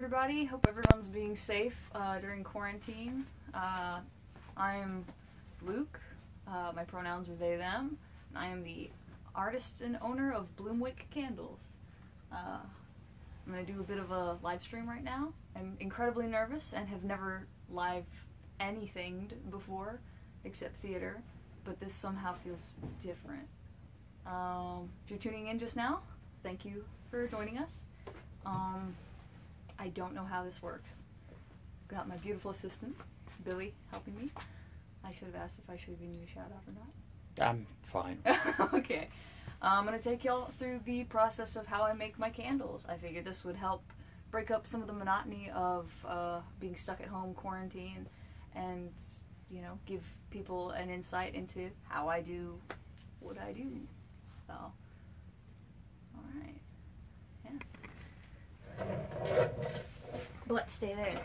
Everybody, hope everyone's being safe during quarantine. I'm Luke, my pronouns are they, them, and I am the artist and owner of Bloomwick Candles. I'm going to do a bit of a live stream right now. I'm incredibly nervous and have never live anythinged before except theater, but this somehow feels different. If you're tuning in just now, thank you for joining us. I don't know how this works. Got my beautiful assistant, Billy, helping me. I should have asked if I should have given you a shout out or not. I'm fine. Okay. I'm going to take y'all through the process of how I make my candles. I figured this would help break up some of the monotony of being stuck at home, quarantine, and, you know, give people an insight into how I do what I do. So, alright. Yeah. But let's stay there.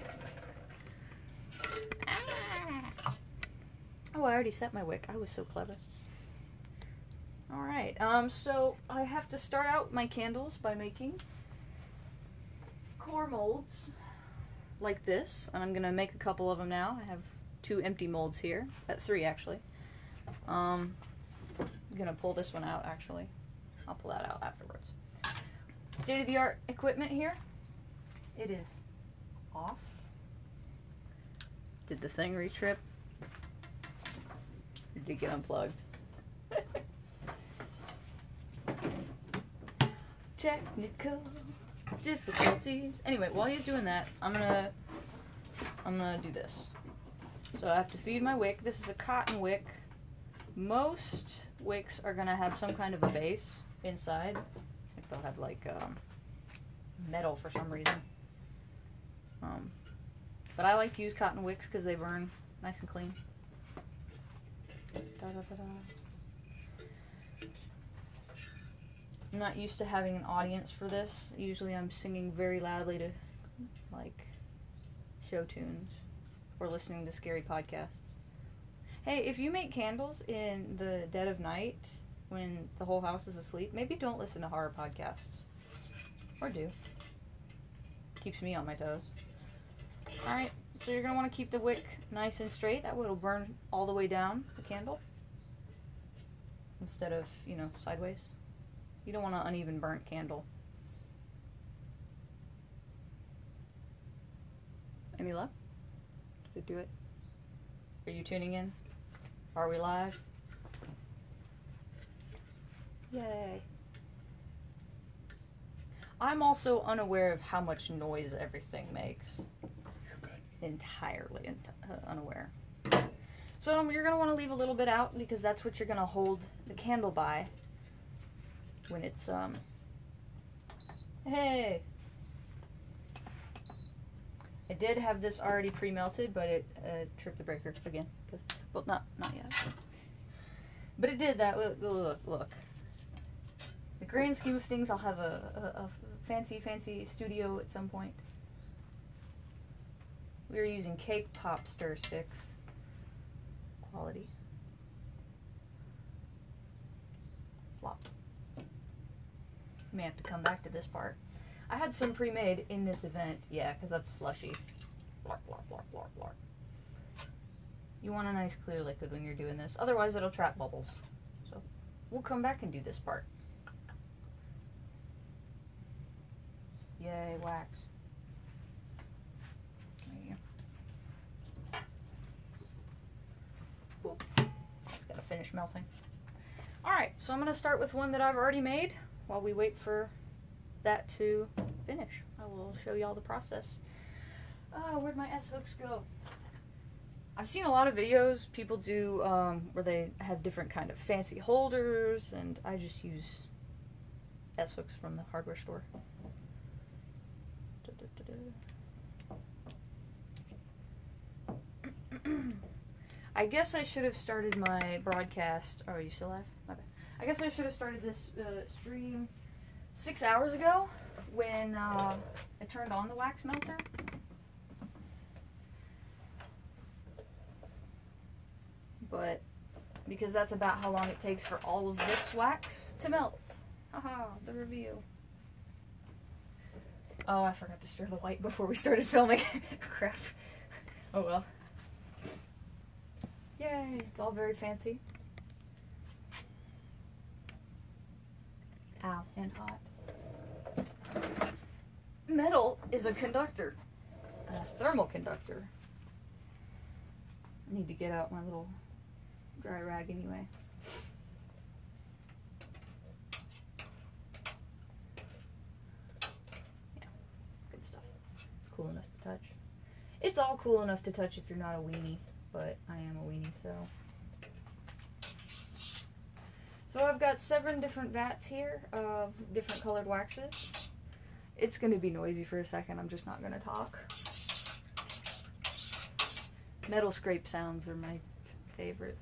Ah. Oh, I already set my wick. I was so clever. Alright, so I have to start out my candles by making core molds like this. And I'm going to make a couple of them now. I have 2 empty molds here. 3 actually. I'm going to pull this one out actually. I'll pull that out afterwards. State-of-the-art equipment here. It is off. Did the thing retrip? Or did it get unplugged? Technical difficulties. Anyway, while he's doing that, I'm gonna do this. So I have to feed my wick. This is a cotton wick. Most wicks are gonna have some kind of a base inside. Like they'll have like metal for some reason. But I like to use cotton wicks because they burn nice and clean. I'm not used to having an audience for this. Usually I'm singing very loudly to like show tunes or listening to scary podcasts. Hey, if you make candles in the dead of night when the whole house is asleep, maybe don't listen to horror podcasts. Or do. Keeps me on my toes. Alright, so you're going to want to keep the wick nice and straight. That way it'll burn all the way down the candle. Instead of, you know, sideways. You don't want an uneven burnt candle. Any luck? Did it do it? Are you tuning in? Are we live? Yay. I'm also unaware of how much noise everything makes. Entirely unaware. So you're going to want to leave a little bit out because that's what you're going to hold the candle by when it's, hey! I did have this already pre-melted, but it tripped the breaker again. Well, not yet. But it did that. Look. The grand scheme of things, I'll have a fancy studio at some point. We are using cake top stir sticks. Quality. Flop. May have to come back to this part. I had some pre-made in this event. Yeah, because that's slushy. Blark, blark, blark, blark, blark. You want a nice clear liquid when you're doing this. Otherwise it'll trap bubbles. So we'll come back and do this part. Yay, wax. It's got to finish melting. Alright, so I'm going to start with one that I've already made while we wait for that to finish. I will show y'all the process. Where'd my S-hooks go? I've seen a lot of videos people do where they have different kind of fancy holders, and I just use S-hooks from the hardware store. I guess I should have started my broadcast. Oh, are you still live? My bad. I guess I should have started this stream 6 hours ago when I turned on the wax melter. But because that's about how long it takes for all of this wax to melt. Haha, the review. Oh, I forgot to stir the white before we started filming. Crap. Oh well. Yay, it's all very fancy. Ow, and hot. Metal is a conductor. A thermal conductor. I need to get out my little dry rag anyway. Yeah, good stuff. It's cool enough to touch. It's all cool enough to touch if you're not a weenie, but I am a weenie, so. So I've got 7 different vats here of different colored waxes. It's going to be noisy for a second, I'm just not going to talk. Metal scrape sounds are my favorite.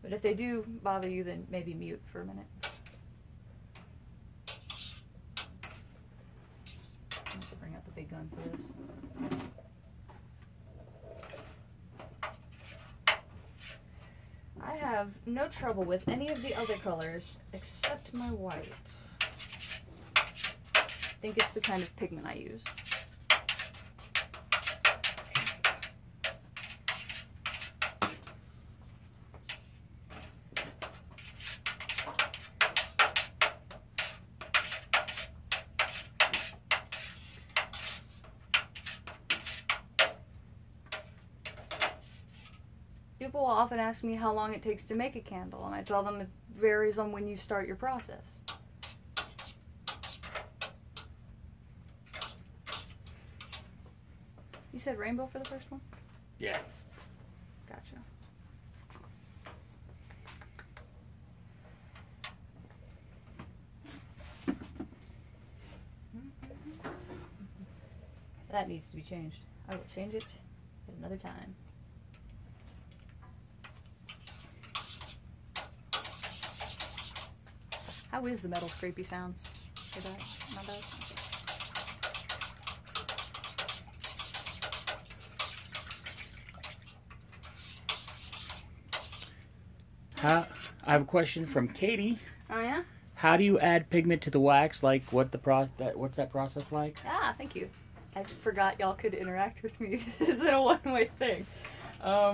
But if they do bother you, then maybe mute for a minute. I have to bring out the big gun for this. I have no trouble with any of the other colors except my white. I think it's the kind of pigment I use. People will often ask me how long it takes to make a candle, and I tell them it varies on when you start your process. You said rainbow for the first one? Yeah. Gotcha. That needs to be changed. I will change it at another time. How is the metal scrapey sounds? Is that not bad? I have a question from Katie. Oh yeah? How do you add pigment to the wax? Like, what's that process like? Ah, thank you. I forgot y'all could interact with me. This isn't a one-way thing. I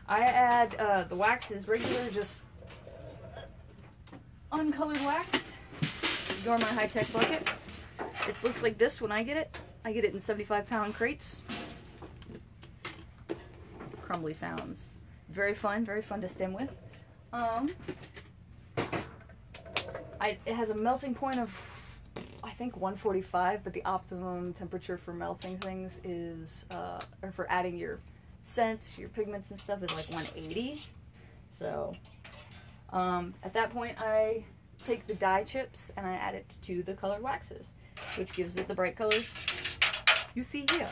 add the wax is regular, just uncolored wax. Ignore my high-tech bucket. It looks like this when I get it. I get it in 75-pound crates. Crumbly sounds. Very fun to stem with. It has a melting point of, I think, 145, but the optimum temperature for melting things is, or for adding your scents, your pigments and stuff, is like 180. So, at that point, I take the dye chips and I add it to the colored waxes, which gives it the bright colors you see here.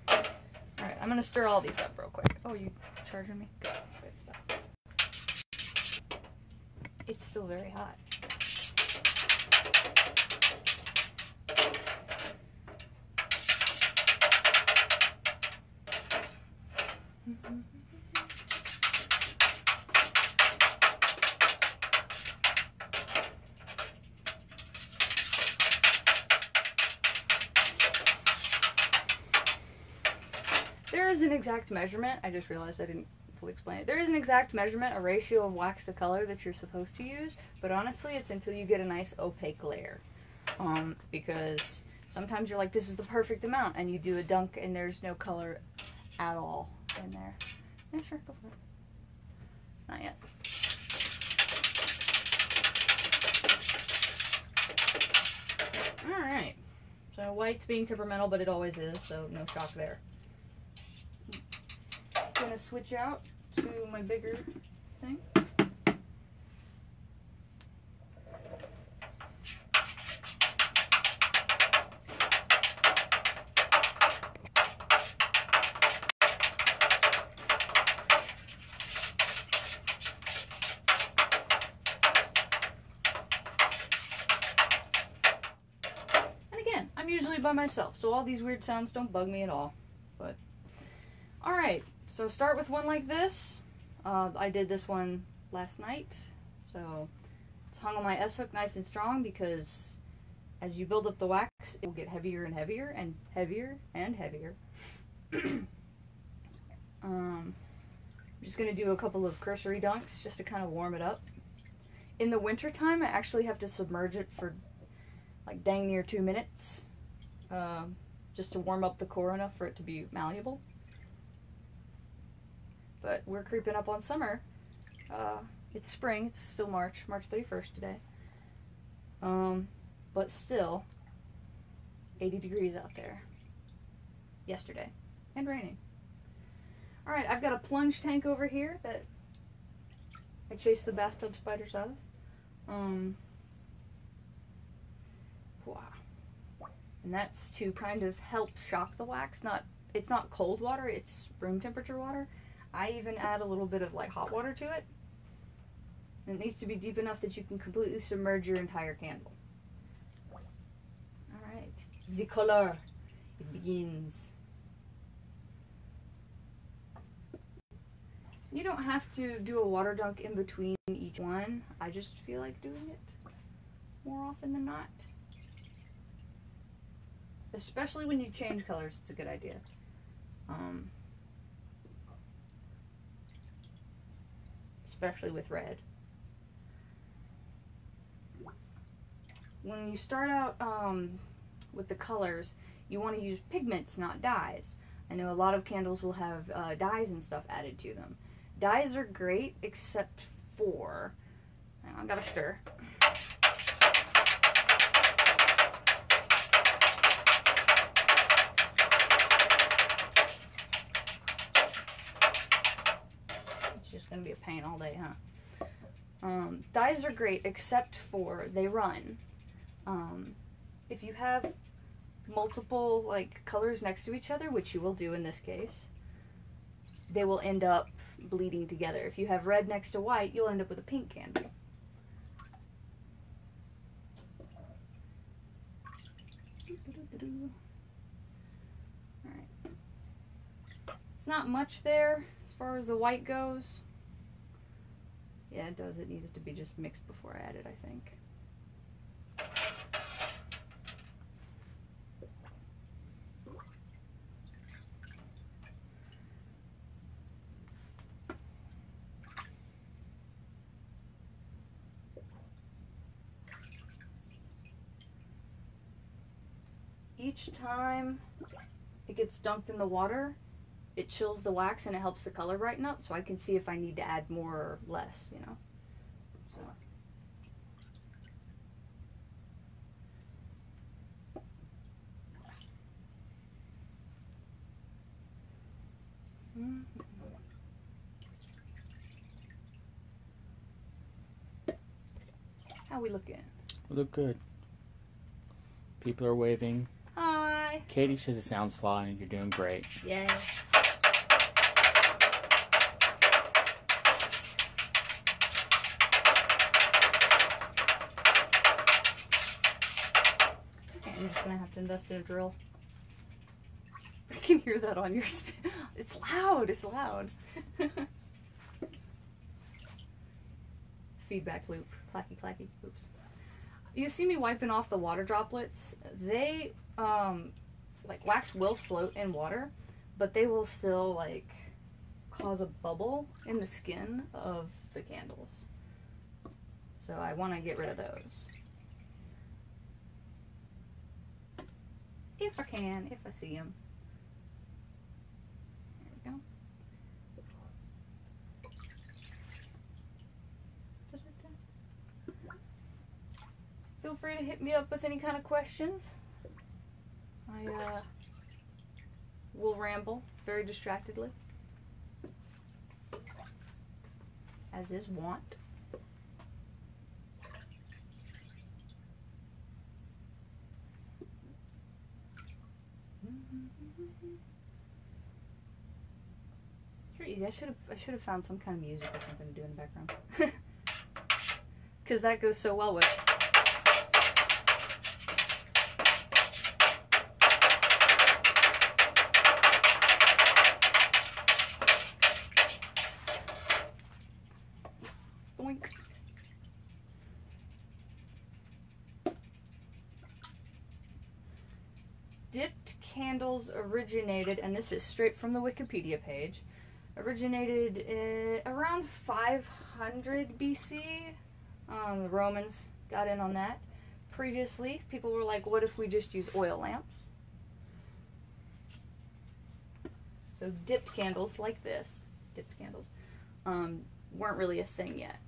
Alright, I'm gonna stir all these up real quick. Oh, you charging me? Good. Stop. It's still very hot. There is an exact measurement. I just realized I didn't fully explain it. There is an exact measurement, a ratio of wax to color that you're supposed to use, but honestly, it's until you get a nice opaque layer. Because sometimes you're like, this is the perfect amount, and you do a dunk and there's no color at all in there. Yeah, sure, go for it. Not yet. Alright. So white's being temperamental, but it always is, so no shock there. I'm gonna switch out to my bigger thing. And again, I'm usually by myself, so all these weird sounds don't bug me at all. But alright. So start with one like this. I did this one last night, so it's hung on my S-hook nice and strong because as you build up the wax, it will get heavier and heavier and heavier and heavier. I'm just going to do a couple of cursory dunks just to kind of warm it up. In the winter time, I actually have to submerge it for like dang near 2 minutes just to warm up the core enough for it to be malleable. But we're creeping up on summer. It's spring, it's still March 31st today. But still, 80 degrees out there. Yesterday. And raining. Alright, I've got a plunge tank over here that I chase the bathtub spiders out of. Wow. And that's to kind of help shock the wax. It's not cold water, it's room temperature water. I even add a little bit of like hot water to it. And it needs to be deep enough that you can completely submerge your entire candle. Alright. The color. It begins. You don't have to do a water dunk in between each one. I just feel like doing it more often than not. Especially when you change colors, it's a good idea. Especially with red. When you start out with the colors, you want to use pigments, not dyes. I know a lot of candles will have dyes and stuff added to them. Dyes are great, except for... I gotta stir. It's just gonna be a pain all day, huh? Dyes are great, except for they run. If you have multiple like colors next to each other, which you will do in this case, they will end up bleeding together. If you have red next to white, you'll end up with a pink candle. Alright. It's not much there as far as the white goes. Yeah, it does. It needs to be just mixed before I add it, I think. Each time it gets dunked in the water, it chills the wax and it helps the color brighten up, so I can see if I need to add more or less, you know. So. How we looking? We look good. People are waving. Hi. Katie says it sounds fine. You're doing great. Yay. Okay, I'm just gonna have to invest in a drill. I can hear that on your it's loud, it's loud. Feedback loop. Clacky, clacky. Oops. You see me wiping off the water droplets. They, like, wax will float in water, but they will still, like, cause a bubble in the skin of the candles. So I want to get rid of those. If I can, if I see them. There we go. Feel free to hit me up with any kind of questions. I will ramble very distractedly, as is wont. Sure, easy. I should have found some kind of music or something to do in the background, because that goes so well with. dipped candles originated, and this is straight from the Wikipedia page, originated around 500 BC. The Romans got in on that. Previously, people were like, what if we just use oil lamps? So dipped candles like this, dipped candles, weren't really a thing yet.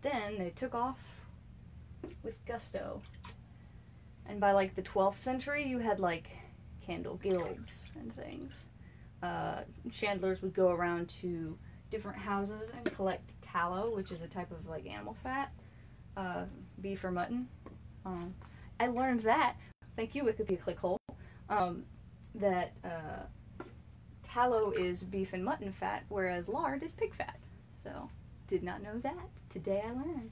Then they took off with gusto. And by like the 12th century, you had like candle guilds and things. Chandlers would go around to different houses and collect tallow, which is a type of like animal fat, beef or mutton. I learned that, thank you Wikipedia clickhole, that tallow is beef and mutton fat, whereas lard is pig fat. So, did not know that. Today I learned.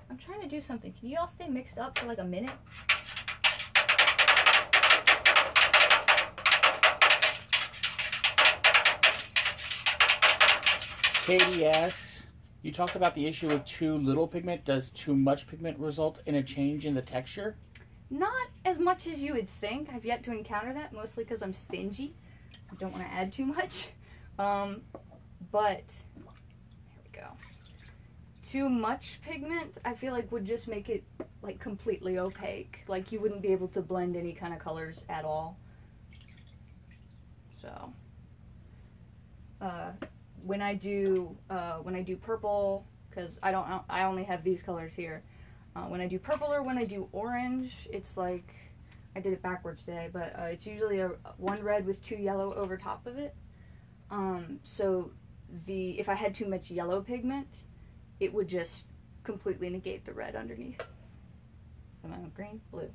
I'm trying to do something. Can you all stay mixed up for like a minute? Katie asks, you talked about the issue with too little pigment. Does too much pigment result in a change in the texture? Not as much as you would think. I've yet to encounter that, mostly because I'm stingy. I don't want to add too much. But, there we go. Too much pigment, I feel like would just make it like completely opaque. Like you wouldn't be able to blend any kind of colors at all. So, when I do purple, because I only have these colors here. When I do purple or when I do orange, it's like, I did it backwards today, but it's usually one red with 2 yellow over top of it. So if I had too much yellow pigment, it would just completely negate the red underneath. Am I on green? Blue.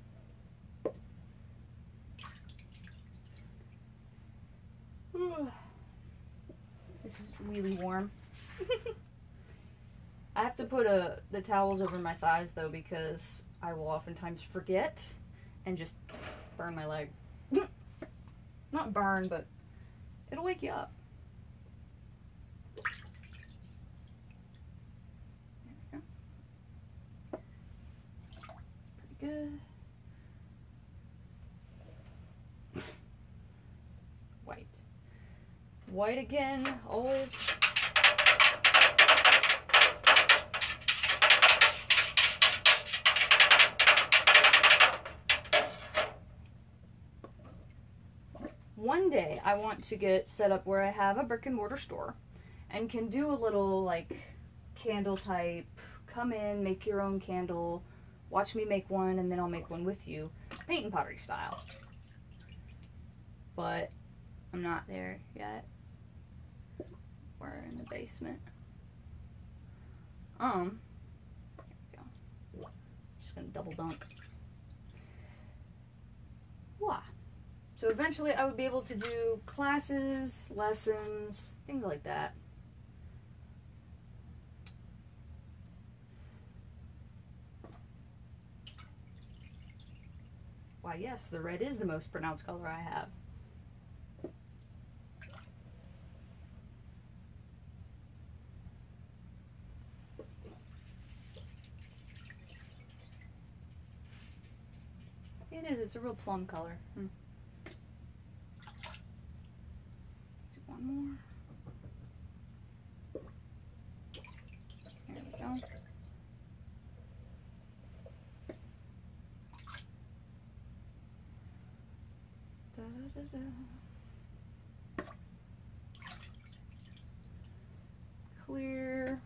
This is really warm. I have to put the towels over my thighs though, because I will oftentimes forget and just burn my leg. Not burn, but it'll wake you up. There we go. It's pretty good. White. White again, always. One day I want to get set up where I have a brick and mortar store and can do a little like candle type, come in, make your own candle, watch me make one and then I'll make one with you, paint and pottery style. But I'm not there yet. We're in the basement. There we go. Just gonna double dunk. Wow. So eventually I would be able to do classes, lessons, things like that. Why yes, the red is the most pronounced color I have. See, it is, it's a real plum color. One more. There we go. Da, da, da, da. Clear.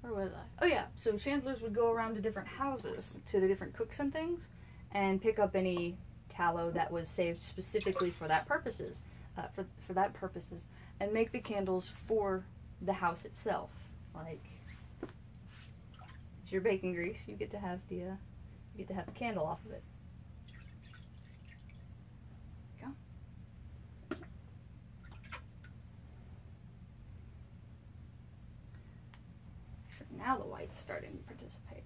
Where was I? Oh yeah, so chandlers would go around to different houses, to the different cooks and things, and pick up any tallow that was saved specifically for that purposes, and make the candles for the house itself. Like, it's your bacon grease. You get to have the candle off of it. Go. Now the white's starting to participate.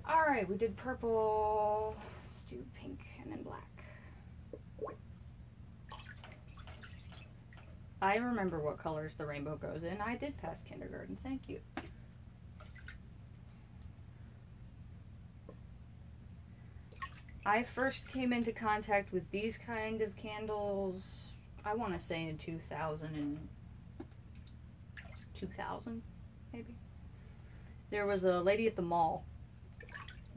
Alright, we did purple. Let's do pink. I remember what colors the rainbow goes in. I did pass kindergarten. Thank you. I first came into contact with these kind of candles, I want to say in 2000 maybe. There was a lady at the mall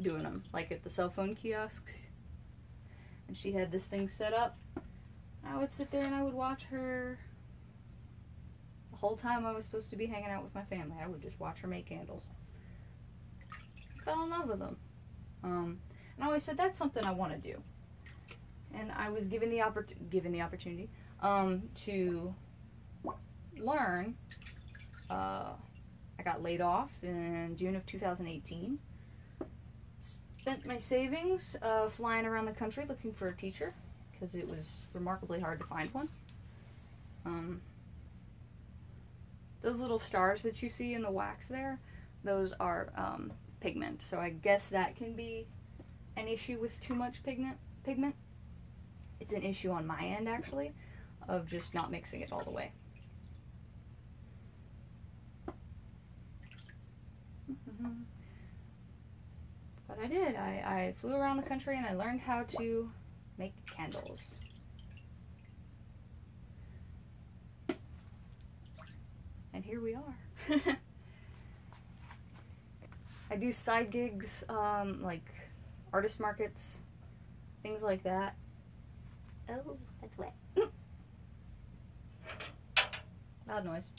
doing them, like at the cell phone kiosks. And she had this thing set up. I would sit there and I would watch her the whole time I was supposed to be hanging out with my family. I would just watch her make candles. Fell in love with them. And I always said, that's something I want to do. And I was given the opportunity to learn. I got laid off in June of 2018. Spent my savings flying around the country looking for a teacher, because it was remarkably hard to find one. Those little stars that you see in the wax there, those are pigment. So I guess that can be an issue with too much pigment. It's an issue on my end, actually, of just not mixing it all the way. But I did. I flew around the country and I learned how to make candles. And here we are. I do side gigs, like artist markets, things like that. Oh, that's wet. Loud noise.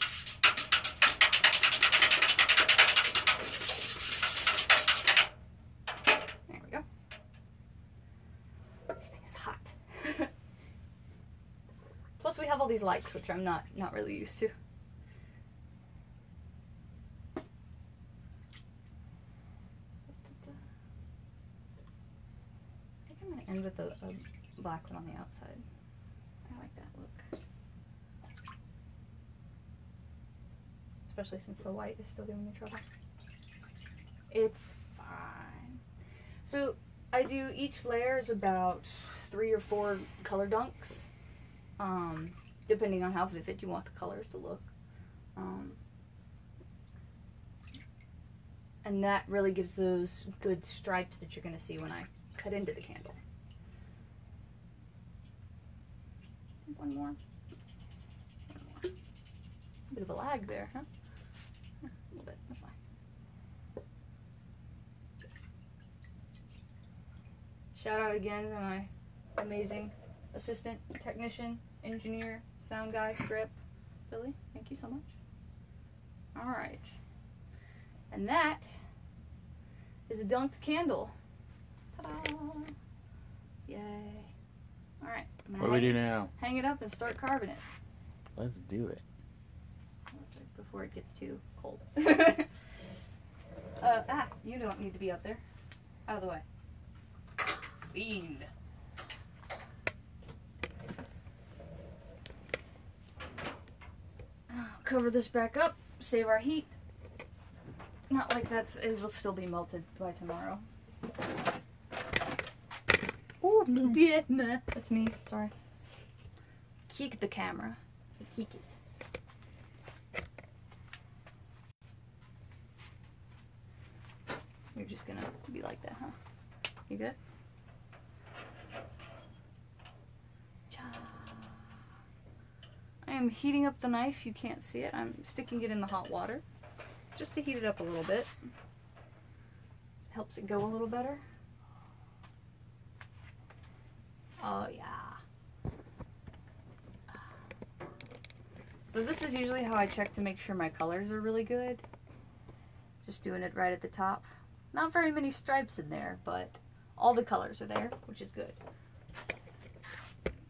There we go. This thing is hot. Plus we have all these lights, which I'm not really used to. And with a black one on the outside. I like that look. Especially since the white is still giving me trouble. It's fine. So I do, each layer is about 3 or 4 color dunks. Depending on how vivid you want the colors to look. And that really gives those good stripes that you're going to see when I cut into the candle. One more. A bit of a lag there, huh? A little bit, that's fine. Shout out again to my amazing assistant, technician, engineer, sound guy, Grip, Billy. Thank you so much. Alright. And that is a dunked candle. Ta-da! Yay. Alright. What do we do now? Hang it up and start carving it. Let's do it. Before it gets too cold. You don't need to be up there. Out of the way. Fiend. Cover this back up. Save our heat. Not like it'll still be melted by tomorrow. Oh, yeah, nah, that's me. Sorry. Kick the camera. Kick it. You're just gonna be like that, huh? You good? I am heating up the knife. You can't see it. I'm sticking it in the hot water just to heat it up a little bit. Helps it go a little better. Oh yeah. So this is usually how I check to make sure my colors are really good. Just doing it right at the top. Not very many stripes in there, but all the colors are there, which is good.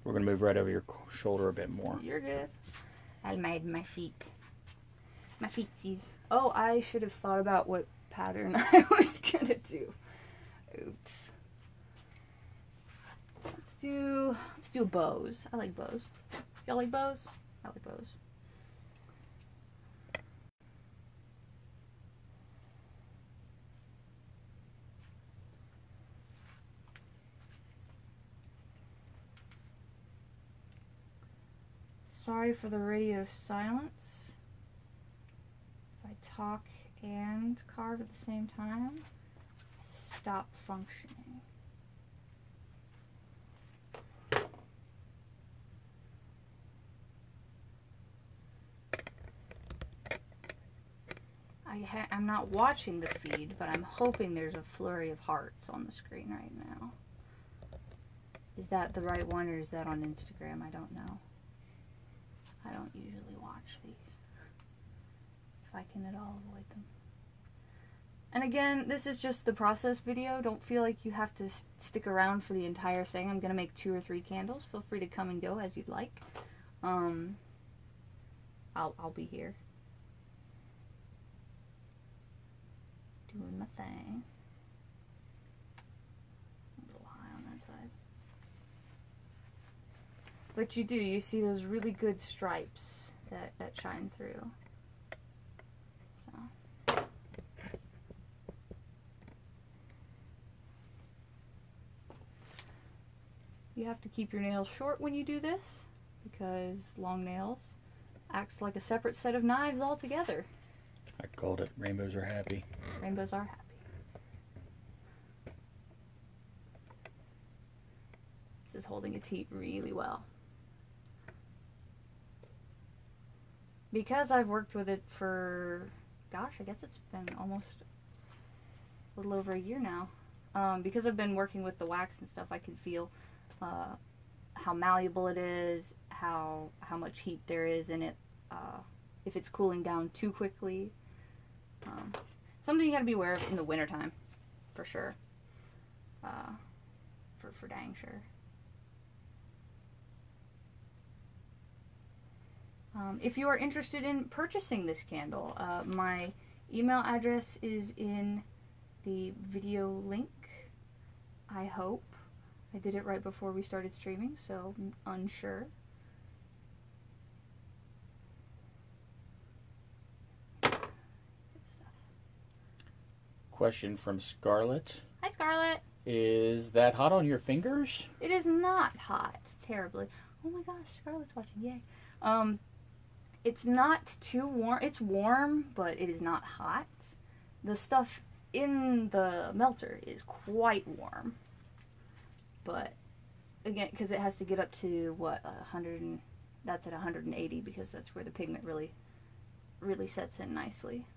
We're going to move right over your shoulder a bit more. You're good. I made my feet. My feetsies. Oh, I should have thought about what pattern I was going to do. Oops. Let's do bows. I like bows. Y'all like bows? I like bows. Sorry for the radio silence. If I talk and carve at the same time, I stop functioning. I'm not watching the feed, but I'm hoping there's a flurry of hearts on the screen right now. Is that the right one, or is that on Instagram? I don't know. I don't usually watch these, if I can at all avoid them. And again, this is just the process video. Don't feel like you have to stick around for the entire thing. I'm going to make 2 or 3 candles. Feel free to come and go as you'd like. I'll be here. Doing my thing. A little high on that side. But you see those really good stripes that shine through. So. You have to keep your nails short when you do this, because long nails acts like a separate set of knives altogether. I called it. Rainbows are happy. Rainbows are happy. This is holding its heat really well. Because I've worked with it for, gosh, I guess it's been almost a little over a year now. Because I've been working with the wax and stuff, I can feel how malleable it is, how much heat there is in it, if it's cooling down too quickly. Something you gotta be aware of in the wintertime, for sure. For dang sure. If you are interested in purchasing this candle, my email address is in the video link, I hope. I did it right before we started streaming, so I'm unsure. Good stuff. Question from Scarlett. Hi, Scarlett. Is that hot on your fingers? It is not hot, terribly. Oh my gosh, Scarlett's watching, yay. It's not too warm. It's warm, but it is not hot. The stuff in the melter is quite warm. But, again, because it has to get up to, what, 100, that's at 180, because that's where the pigment really sets in nicely.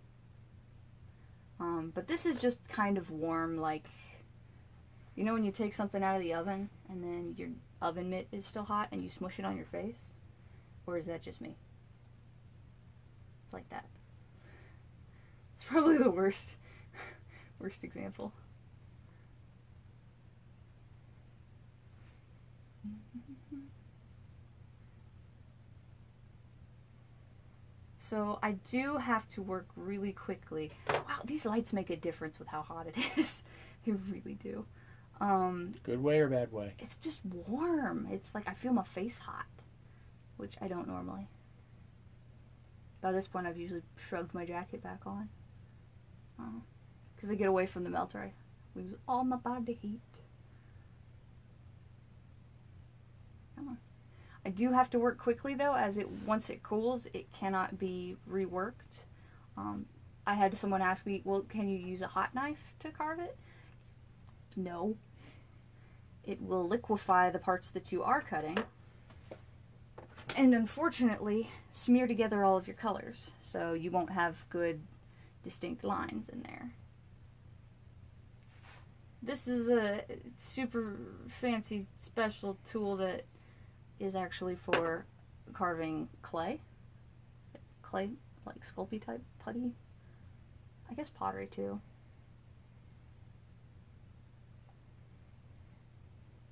But this is just kind of warm, like, you know when you take something out of the oven, and then your oven mitt is still hot, and you smush it on your face? Or is that just me? It's like that. It's probably the worst example. So I do have to work really quickly. Wow, these lights make a difference with how hot it is. They really do. Good way or bad way? It's just warm. It's like I feel my face hot, which I don't normally. By this point, I've usually shrugged my jacket back on. Because I get away from the melter, I lose all my body heat. Come on. I do have to work quickly though, as once it cools, it cannot be reworked. I had someone ask me, well, can you use a hot knife to carve it? No. It will liquefy the parts that you are cutting, and unfortunately smear together all of your colors, so you won't have good distinct lines in there. This is a super fancy special tool that is actually for carving clay, like Sculpey type putty, I guess pottery too.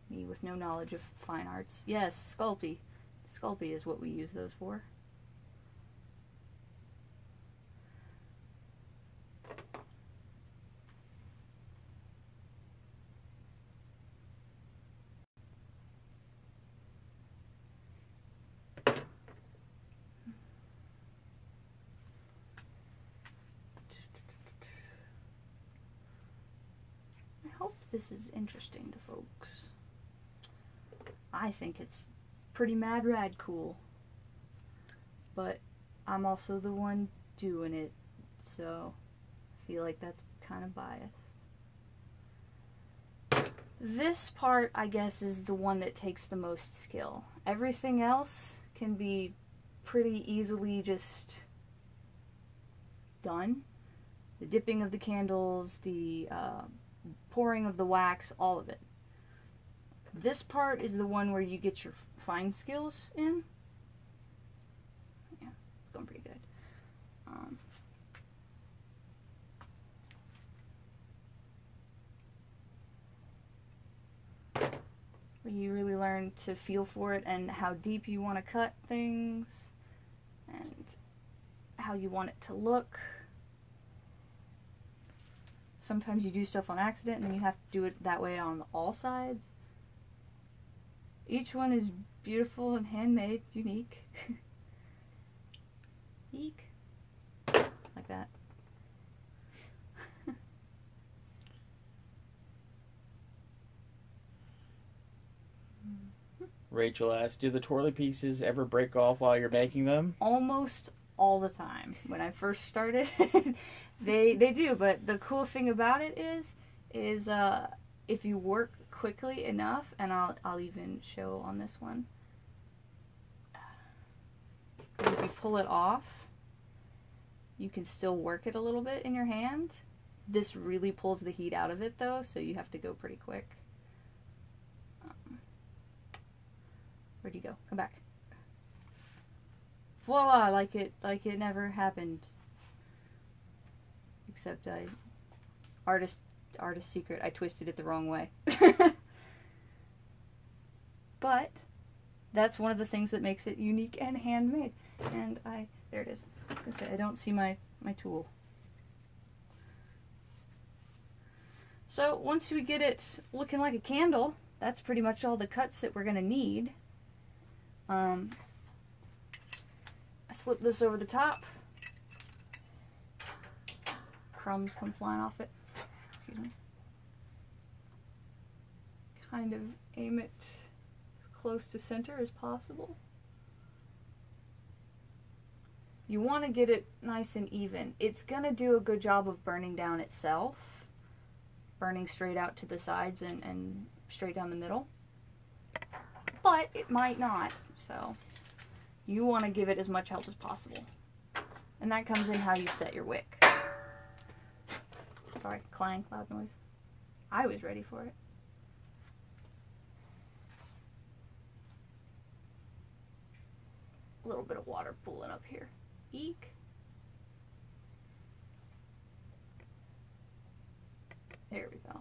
Me with no knowledge of fine arts. Yes, Sculpey. Sculpey is what we use those for. I hope this is interesting to folks. I think it's pretty mad rad cool. but I'm also the one doing it, so I feel like that's kind of biased. This part, I guess, is the one that takes the most skill. Everything else can be pretty easily just done. The dipping of the candles, the pouring of the wax, all of it. This part is the one where you get your fine skills in. Yeah, it's going pretty good. Where you really learn to feel for it and how deep you want to cut things and how you want it to look. Sometimes you do stuff on accident and then you have to do it that way on all sides. Each one is beautiful and handmade, unique. Eek. Like that. Rachel asks, do the twirly pieces ever break off while you're making them? Almost all the time. When I first started, they do, but the cool thing about it is if you work quickly enough, and I'll even show on this one. If you pull it off, you can still work it a little bit in your hand. This really pulls the heat out of it though, so you have to go pretty quick. Where'd you go? Come back. Voila, like it never happened. Except artist secret, I twisted it the wrong way. But that's one of the things that makes it unique and handmade. And there it is. I was gonna say, I don't see my tool. So once we get it looking like a candle, that's pretty much all the cuts that we're gonna need. I slip this over the top. Crumbs come flying off it. Excuse me. Kind of aim it as close to center as possible. You want to get it nice and even. It's going to do a good job of burning down itself. Burning straight out to the sides and straight down the middle. But it might not. So you want to give it as much help as possible. And that comes in how you set your wick. Sorry, clang, loud noise. I was ready for it. A little bit of water pooling up here. Eek. There we go.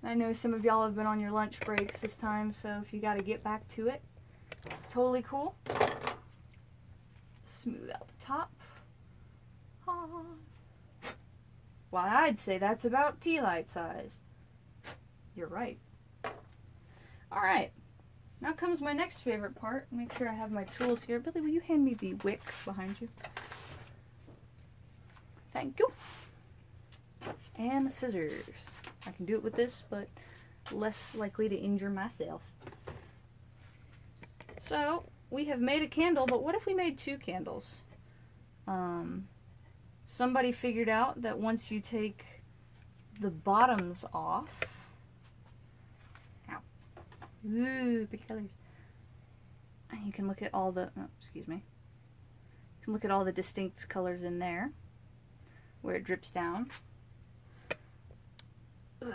I know some of y'all have been on your lunch breaks this time, so if you got to get back to it, it's totally cool. Smooth out the top. Ah. Well, I'd say that's about tea light size. You're right. Alright, now comes my next favorite part. Make sure I have my tools here. Billy, will you hand me the wick behind you? Thank you. And the scissors. I can do it with this, but less likely to injure myself. So, we have made a candle, but what if we made two candles? Somebody figured out that once you take the bottoms off... Ow. Ooh, pretty colors. And you can look at all the... Oh, excuse me. You can look at all the distinct colors in there, where it drips down. Ugh.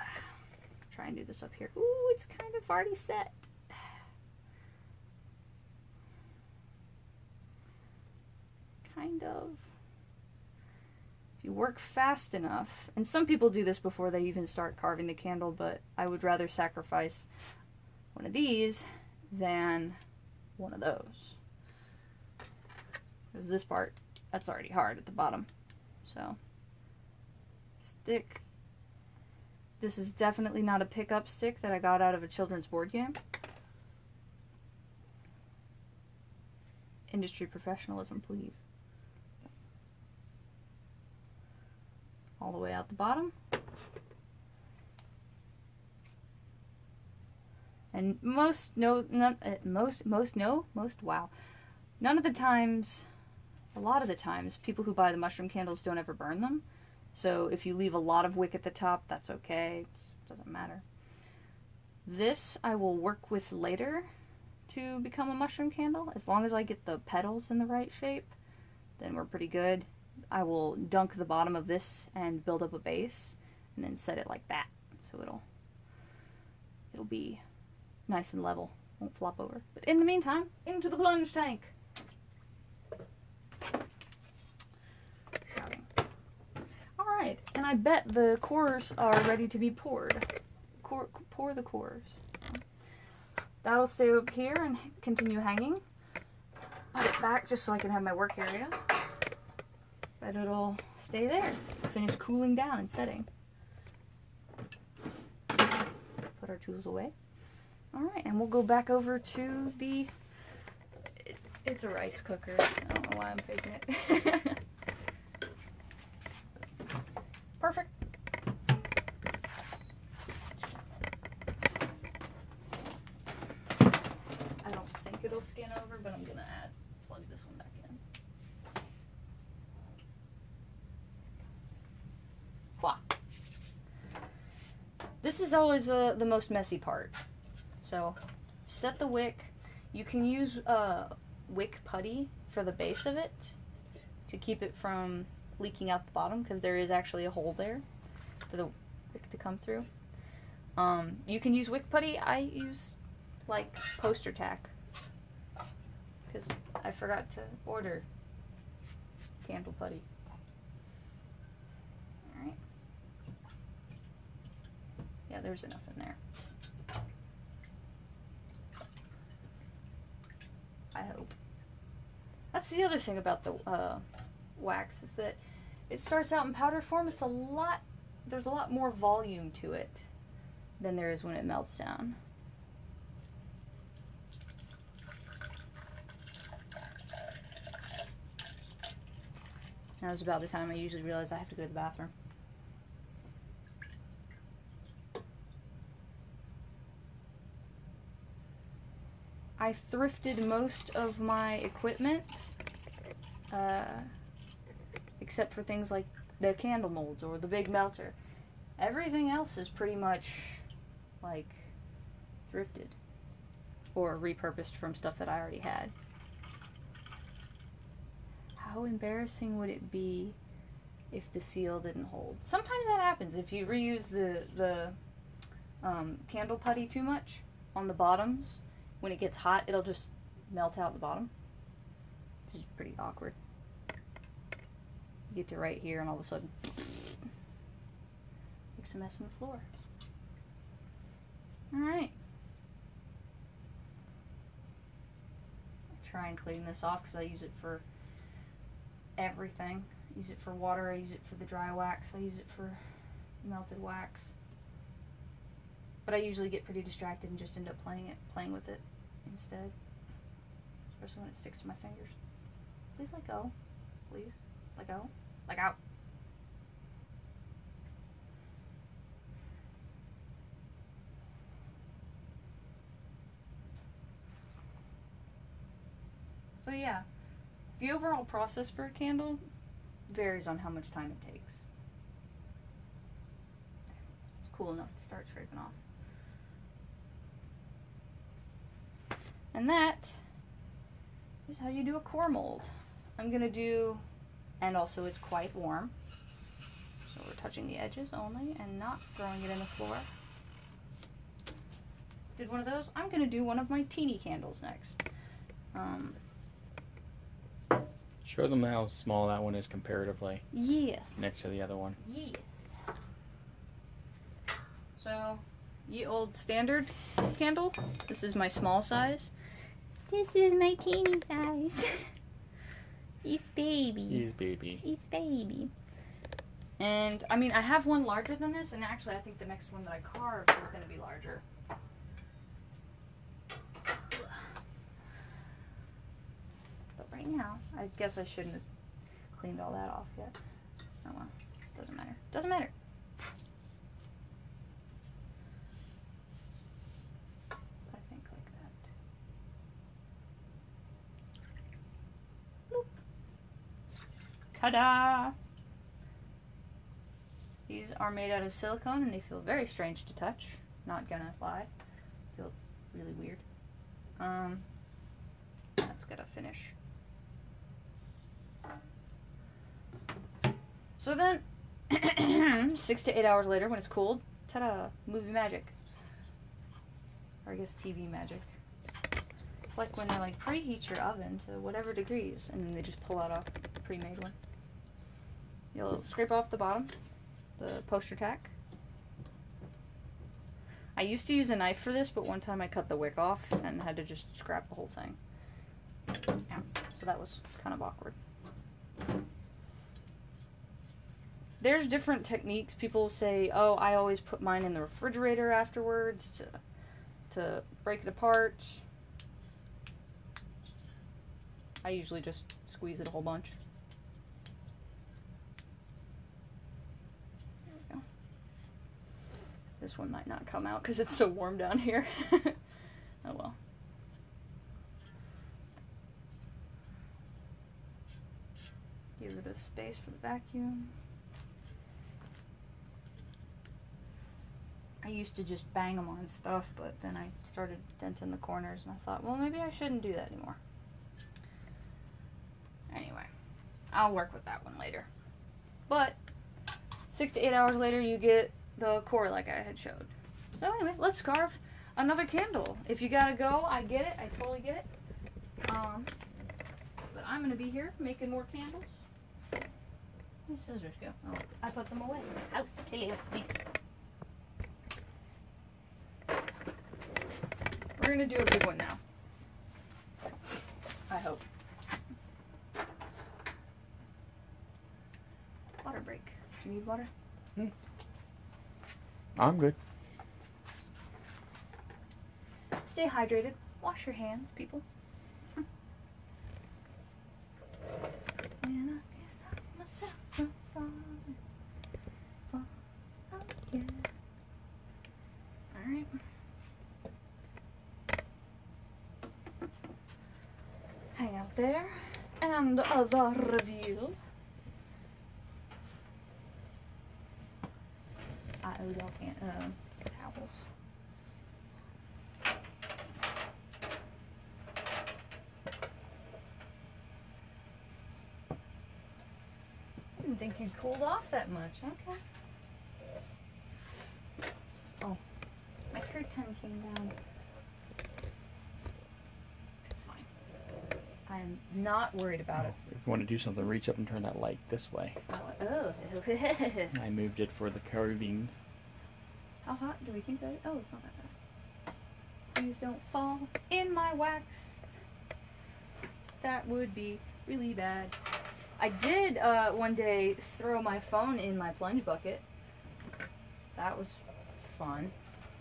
Try and do this up here. Ooh, it's kind of already set. Kind of. If you work fast enough, and some people do this before they even start carving the candle, but I would rather sacrifice one of these than one of those. Because this part, that's already hard at the bottom. So, stick. This is definitely not a pickup stick that I got out of a children's board game. Industry professionalism, please. All the way out the bottom. And most no, none, most no, most wow. None of the times, a lot of the times, people who buy the mushroom candles don't ever burn them. So if you leave a lot of wick at the top, that's okay. It doesn't matter. This I will work with later to become a mushroom candle. As long as I get the petals in the right shape, then we're pretty good. I will dunk the bottom of this and build up a base and then set it like that. So it'll be nice and level. Won't flop over. But in the meantime, into the plunge tank. Shouting. Alright, and I bet the cores are ready to be poured. Pour the cores. That'll stay up here and continue hanging. Put it back just so I can have my work area. But it'll stay there. Finish cooling down and setting. Put our tools away. Alright, and we'll go back over to the... It's a rice cooker. I don't know why I'm faking it. Perfect. I don't think it'll skin over, but I'm gonna plug this one back in. Wow. This is always the most messy part. So, set the wick. You can use wick putty for the base of it to keep it from leaking out the bottom, because there is actually a hole there for the wick to come through. You can use wick putty. I use like poster tack because I forgot to order candle putty. Alright. Yeah, there's enough in there. I hope. That's the other thing about the wax, is that it starts out in powder form. There's a lot more volume to it than there is when it melts down. Now is about the time I usually realize I have to go to the bathroom. I thrifted most of my equipment, except for things like the candle molds or the big melter. Everything else is pretty much like thrifted or repurposed from stuff that I already had. How embarrassing would it be if the seal didn't hold? Sometimes that happens. If you reuse the candle putty too much on the bottoms, when it gets hot, it'll just melt out the bottom, which is pretty awkward. You get to right here and all of a sudden makes a mess on the floor. Alright. Try and clean this off because I use it for everything. I use it for water, I use it for the dry wax, I use it for melted wax. But I usually get pretty distracted and just end up playing with it instead. Especially when it sticks to my fingers. Please let go. Please. Let go. Let go. So yeah, the overall process for a candle varies on how much time it takes. It's cool enough to start scraping off. And that is how you do a core mold. I'm gonna do, and also it's quite warm, so we're touching the edges only and not throwing it in the floor. Did one of those. I'm gonna do one of my teeny candles next. Show them how small that one is comparatively. Yes. Next to the other one. Yes. So, ye old standard candle. This is my small size. This is my teeny size. It's baby. He's baby. It's baby. And, I mean, I have one larger than this, and actually I think the next one that I carve is going to be larger. But right now, I guess I shouldn't have cleaned all that off yet. Oh well, doesn't matter. Doesn't matter. I Ta-da! These are made out of silicone and they feel very strange to touch. Not gonna lie. Feels really weird. That's gotta finish. So then, 6 to 8 hours later, when it's cooled, ta-da! Movie magic. Or I guess TV magic. It's like when they like preheat your oven to whatever degrees, and then they just pull out a pre-made one. You'll scrape off the bottom, the poster tack. I used to use a knife for this, but one time I cut the wick off and had to just scrap the whole thing. Yeah, so that was kind of awkward. There's different techniques. People say, oh, I always put mine in the refrigerator afterwards to break it apart. I usually just squeeze it a whole bunch. There we go. This one might not come out because it's so warm down here. Oh well. Give it a space for the vacuum. I used to just bang them on stuff, but then I started denting the corners and I thought, well, maybe I shouldn't do that anymore. Anyway, I'll work with that one later. But 6 to 8 hours later, you get the core like I had showed. So anyway, let's carve another candle. If you gotta go, I get it. I totally get it. But I'm gonna be here making more candles. Where did scissors go? Oh, I put them away. How silly of me. We're gonna do a big one now. I hope. Water break. Do you need water? I'm good. Stay hydrated. Wash your hands, people. And I can't stop myself from falling. Yeah. Alright. Hang out there. And the reveal. I owe y'all towels. I didn't think you'd cooled off that much. Okay. Oh, my curtain came down. It's fine. I'm not worried about it. If you want to do something, reach up and turn that light this way. Oh. I moved it for the carving. How hot do we think that is? Oh, it's not that bad. Please don't fall in my wax. That would be really bad. I did one day throw my phone in my plunge bucket. That was fun.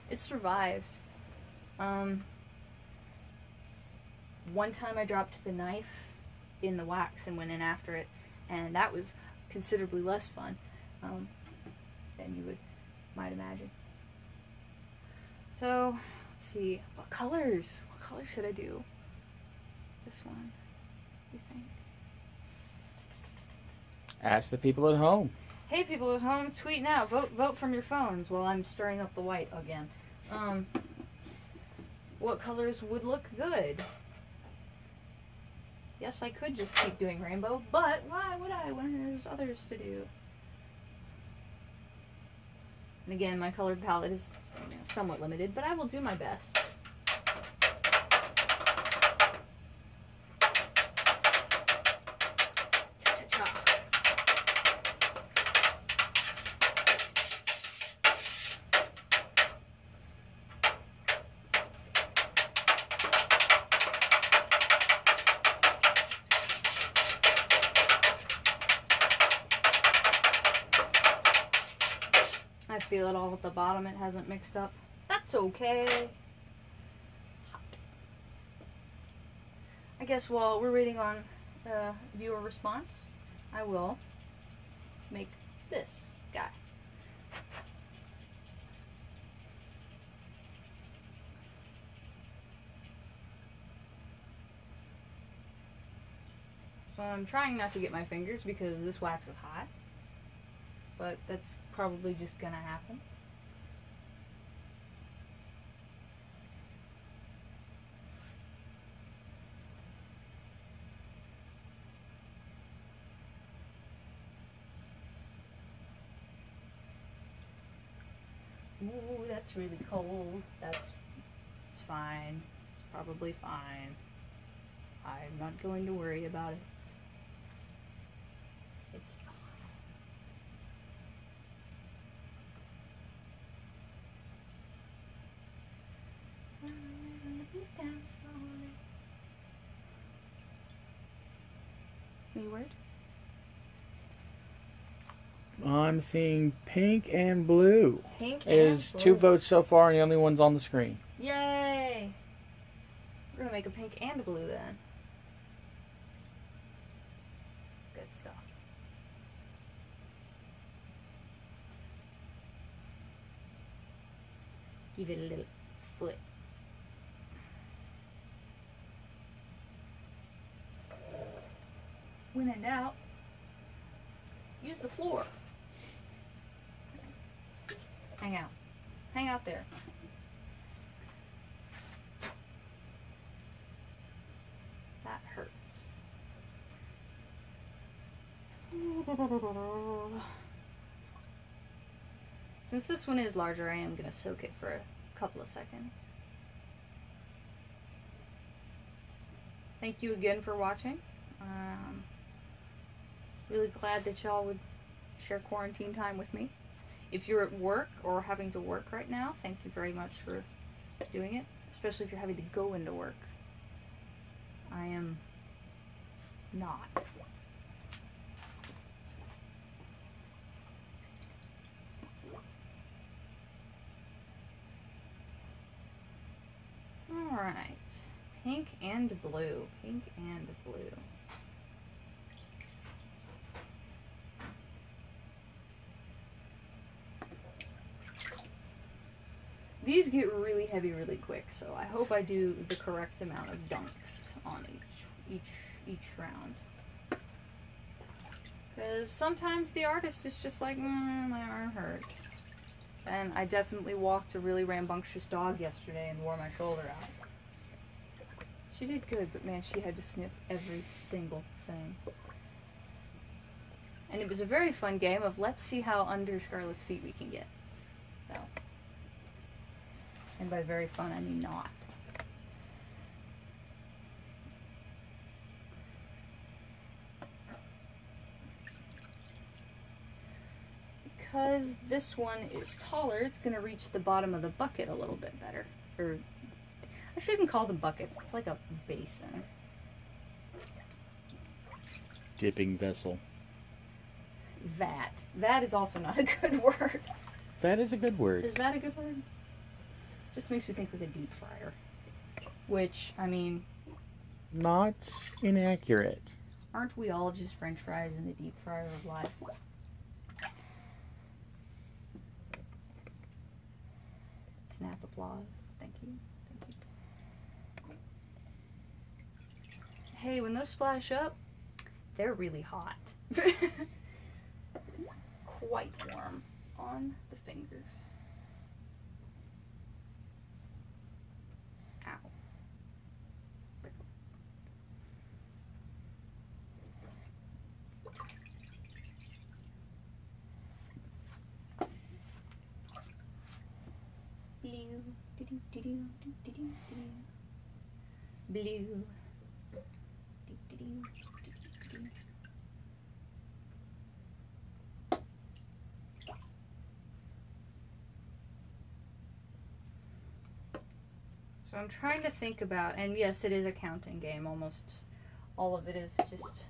It survived. One time I dropped the knife in the wax and went in after it, and that was considerably less fun than you might imagine. So, let's see. What colors? What color should I do? This one, you think? Ask the people at home. Hey, people at home, tweet now. Vote from your phones while I'm stirring up the white again. What colors would look good? Yes, I could just keep doing rainbow, but why would I when there's others to do? And again, my colored palette is somewhat limited, but I will do my best. Cha-cha-cha. I feel it all at the bottom. It hasn't mixed up. That's okay. Hot. I guess while we're waiting on viewer response, I will make this guy. So I'm trying not to get my fingers because this wax is hot. But that's probably just gonna happen. Ooh, that's really cold. It's fine. It's probably fine. I'm not going to worry about it. It's fine. Any word? I'm seeing pink and blue. Pink Is and 2 blue. votes so far, and the only one's on the screen. Yay! We're gonna make a pink and a blue then. Good stuff. Give it a little flip. When in doubt, use the floor. Hang out. Hang out there. That hurts. Since this one is larger, I am going to soak it for a couple of seconds. Thank you again for watching. Really glad that y'all would share quarantine time with me. If you're at work or having to work right now, thank you very much for doing it, especially if you're having to go into work. I am not. Alright. Pink and blue. Pink and blue. These get really heavy really quick, so I hope I do the correct amount of dunks on each round. Because sometimes the artist is just like, my arm hurts. And I definitely walked a really rambunctious dog yesterday and wore my shoulder out. She did good, but man, she had to sniff every single thing. And it was a very fun game of let's see how under Scarlett's feet we can get. So. And by very fun, I mean not. Because this one is taller, it's going to reach the bottom of the bucket a little bit better. Or, I shouldn't call them buckets, it's like a basin. Dipping vessel. Vat. That is also not a good word. That is a good word. Is that a good word? Just makes me think of a deep fryer. Which, I mean... Not inaccurate. Aren't we all just french fries in the deep fryer of life? Snap applause. Thank you. Thank you. Hey, when those splash up, they're really hot. It's quite warm on the fingers. Ow. Blue. Blue. So I'm trying to think about, and yes, it is a counting game. Almost all of it is just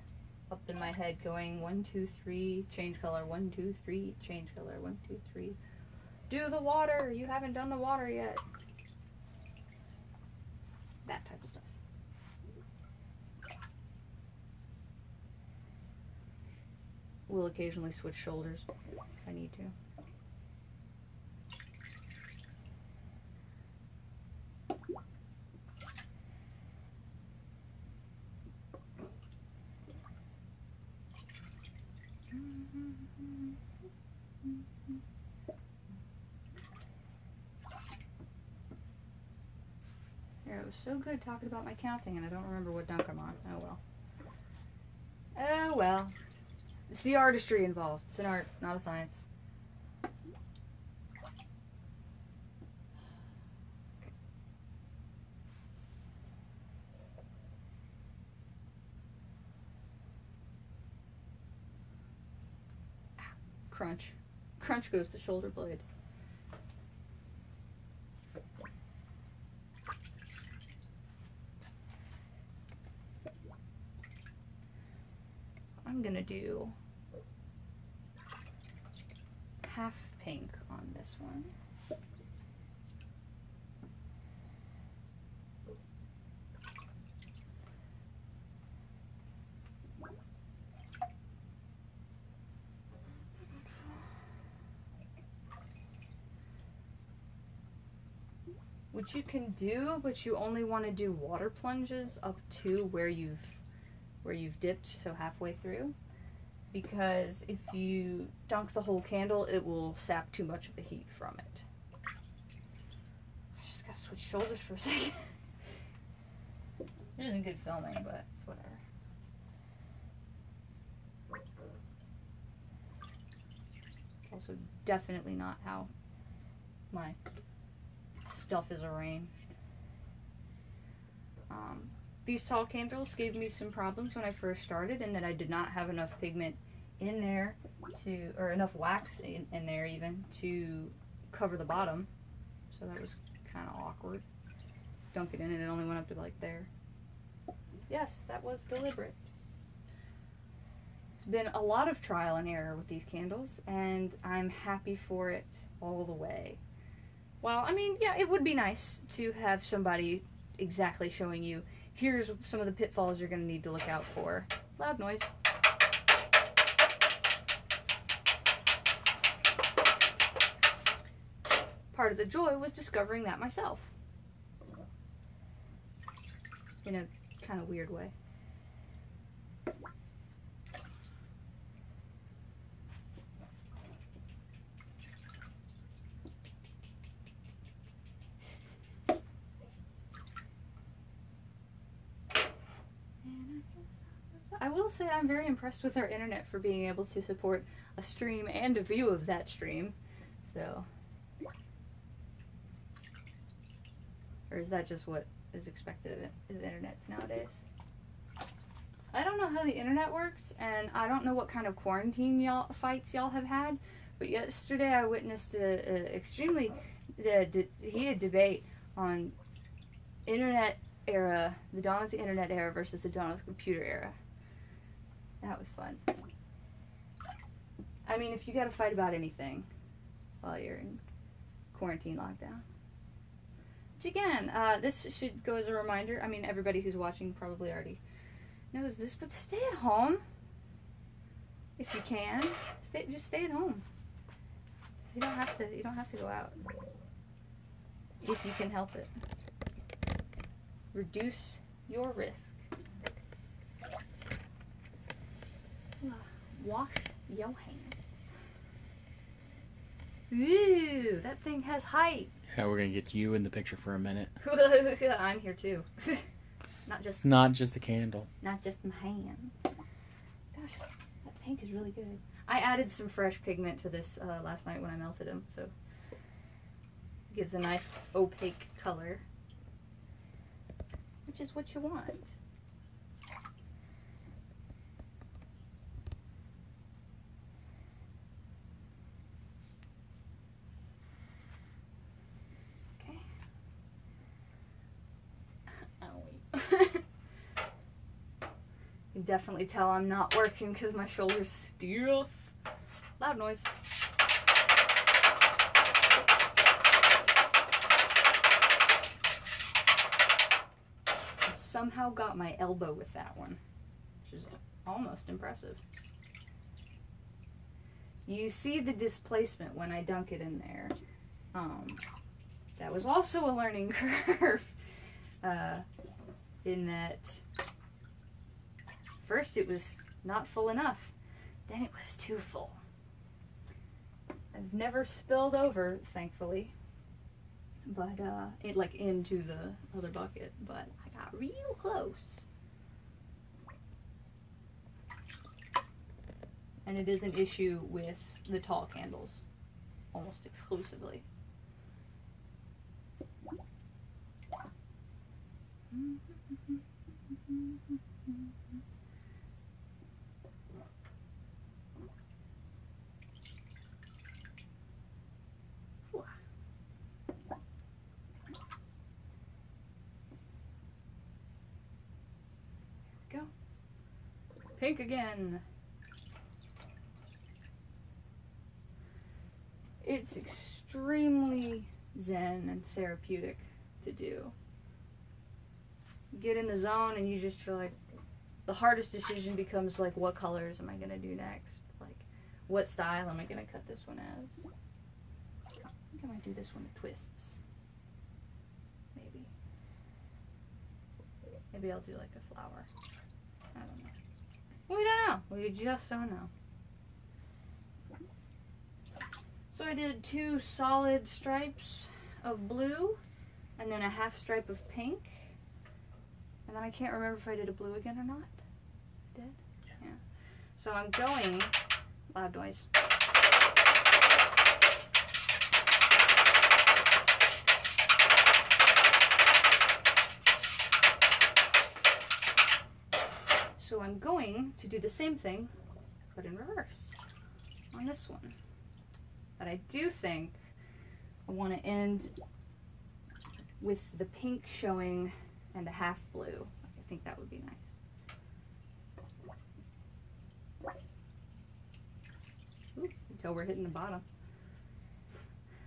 up in my head going 1, 2, 3, change color, 1, 2, 3, change color, 1, 2, 3. Do the water! You haven't done the water yet. That type of stuff. We'll occasionally switch shoulders if I need to. There, it was so good talking about my counting, and I don't remember what dunk I'm on. Oh well. Oh well. It's the artistry involved. It's an art, not a science. Crunch. Crunch goes the shoulder blade. I'm gonna do half pink on this one. Which you can do, but you only want to do water plunges up to where you've dipped, so halfway through. Because if you dunk the whole candle, it will sap too much of the heat from it. I just gotta switch shoulders for a second. It isn't good filming, but it's whatever. It's also definitely not how my stuff is arranged. These tall candles gave me some problems when I first started, in that I did not have enough pigment in there to, or enough wax in there even, to cover the bottom. So that was kind of awkward. Dunk it in and it only went up to like there. Yes, that was deliberate. It's been a lot of trial and error with these candles, and I'm happy for it all the way. Well, I mean, yeah, it would be nice to have somebody exactly showing you, here's some of the pitfalls you're going to need to look out for. Loud noise. Part of the joy was discovering that myself. In a kind of weird way. I will say I'm very impressed with our internet for being able to support a stream and a view of that stream. So, or is that just what is expected of internets nowadays? I don't know how the internet works, and I don't know what kind of quarantine fights y'all have had, but yesterday I witnessed a extremely heated debate on internet era, the dawn of the internet era versus the dawn of the computer era. That was fun. I mean, if you gotta fight about anything while you're in quarantine lockdown. Which again, this should go as a reminder. I mean, everybody who's watching probably already knows this, but stay at home if you can. Just stay at home. You don't have to go out if you can help it. Reduce your risk. Wash your hands. Ooh, that thing has height. Yeah, we're gonna get you in the picture for a minute. I'm here too. It's not just the candle. Not just my hands. Gosh, that pink is really good. I added some fresh pigment to this last night when I melted them, so it gives a nice opaque color, which is what you want. You can definitely tell I'm not working because my shoulder's stiff. Loud noise. I somehow got my elbow with that one, which is almost impressive. You see the displacement when I dunk it in there. That was also a learning curve. In that first it was not full enough, then it was too full. I've never spilled over, thankfully, but it like into the other bucket, but I got real close. And it is an issue with the tall candles, almost exclusively. Go. Pink again. It's extremely zen and therapeutic to do. You get in the zone and you just feel like the hardest decision becomes like, what colors am I going to do next? Like, what style am I going to cut this one as? I think I might do this one with twists. Maybe. Maybe I'll do like a flower. I don't know. We don't know. We just don't know. So I did 2 solid stripes of blue and then a half stripe of pink. And then I can't remember if I did a blue again or not. I did? Yeah. So I'm going, loud noise. So I'm going to do the same thing, but in reverse on this one. But I do think I want to end with the pink showing and a half blue. I think that would be nice. Ooh, until we're hitting the bottom.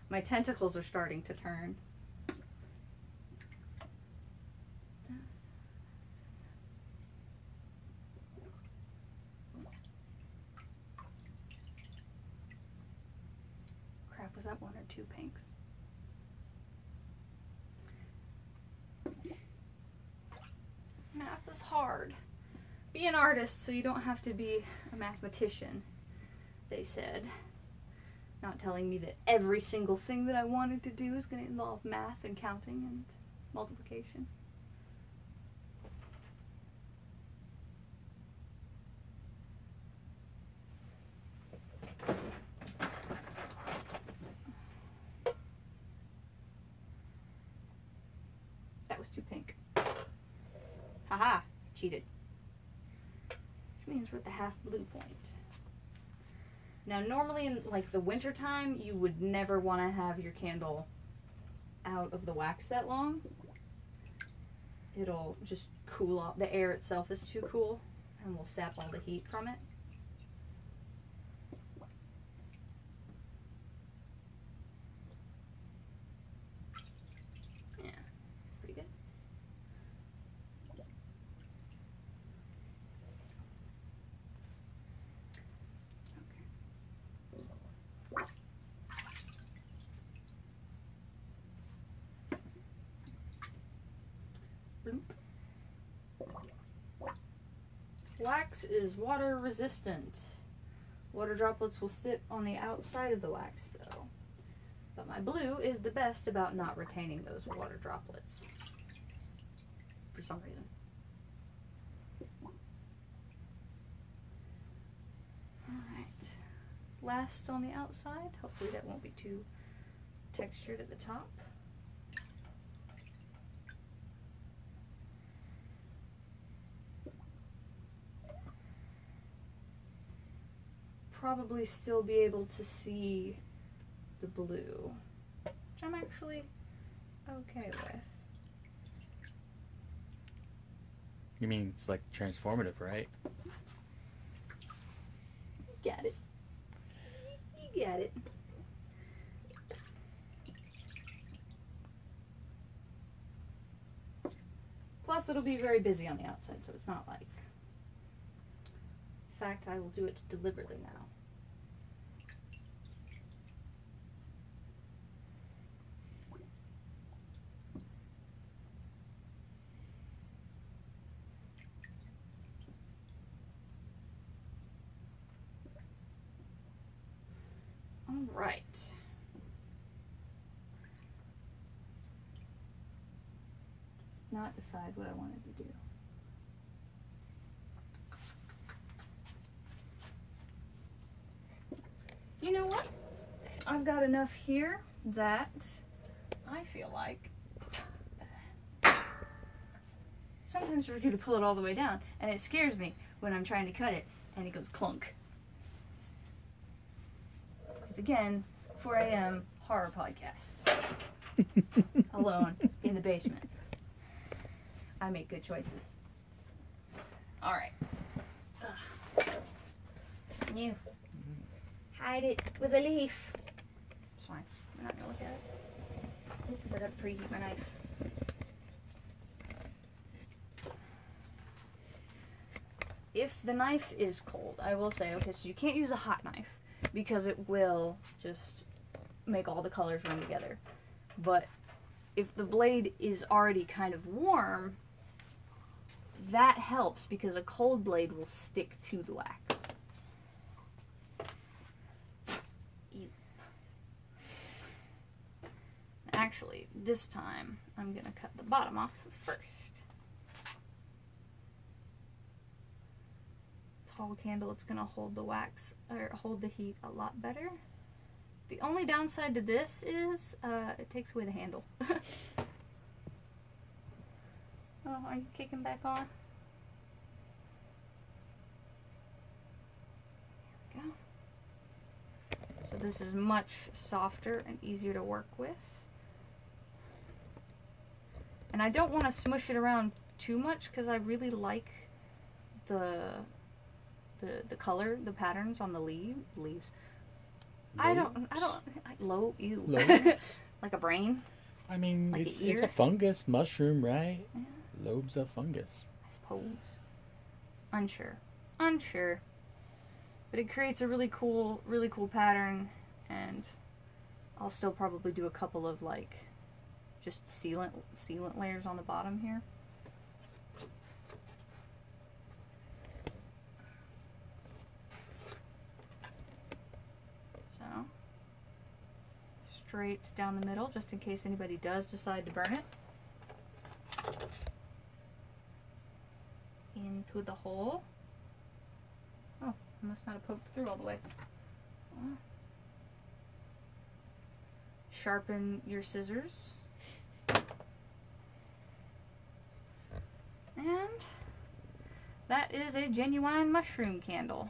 My tentacles are starting to turn. Crap, was that 1 or 2 pinks? Math is hard. Be an artist so you don't have to be a mathematician, they said. Not telling me that every single thing that I wanted to do is going to involve math and counting and multiplication. That was too pink. Haha, cheated. Which means we're at the half blue point. Now normally in like the winter time, you would never want to have your candle out of the wax that long. It'll just cool off. The air itself is too cool and will sap all the heat from it. Yeah, pretty good. Bloop. Wax is water resistant. Water droplets will sit on the outside of the wax though. But my blue is the best about not retaining those water droplets. For some reason. Alright. Last on the outside. Hopefully that won't be too textured at the top. Probably still be able to see the blue, which I'm actually okay with. You mean it's like transformative, right? You got it. You got it. Plus it'll be very busy on the outside, so it's not like... In fact, I will do it deliberately now. Alright. Not decide what I wanted to do. You know what? I've got enough here that I feel like sometimes I forget to pull it all the way down, and it scares me when I'm trying to cut it and it goes clunk. Because again, 4 a.m. horror podcasts. Alone in the basement. I make good choices. Alright. You. Hide it with a leaf. It's fine. I'm not gonna look at it. Oop, I gotta preheat my knife. If the knife is cold, I will say, okay, so you can't use a hot knife because it will just make all the colors run together. But if the blade is already kind of warm, that helps because a cold blade will stick to the wax. Actually, this time I'm gonna cut the bottom off first. Tall candle, it's gonna hold the wax or hold the heat a lot better. The only downside to this is it takes away the handle. Oh, are you kicking back on? There we go. So this is much softer and easier to work with. And I don't want to smush it around too much because I really like the color, the patterns on the leaves. Ew. Like a brain? I mean, like it's a fungus mushroom, right? Yeah. Lobes of fungus. I suppose. Unsure. But it creates a really cool pattern, and I'll still probably do a couple of like just sealant layers on the bottom here. So straight down the middle, just in case anybody does decide to burn it. Into the hole. Oh, I must not have poked through all the way. Oh. Sharpen your scissors. And that is a genuine mushroom candle.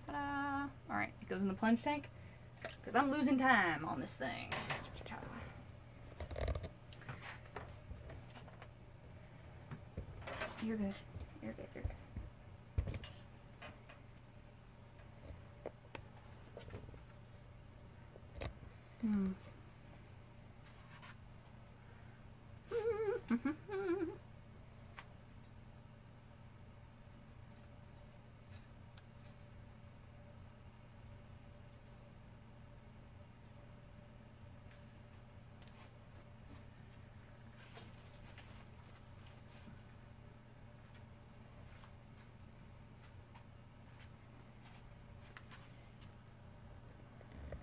Ta-da! Alright, it goes in the plunge tank because I'm losing time on this thing. You're good. You're good. You're good.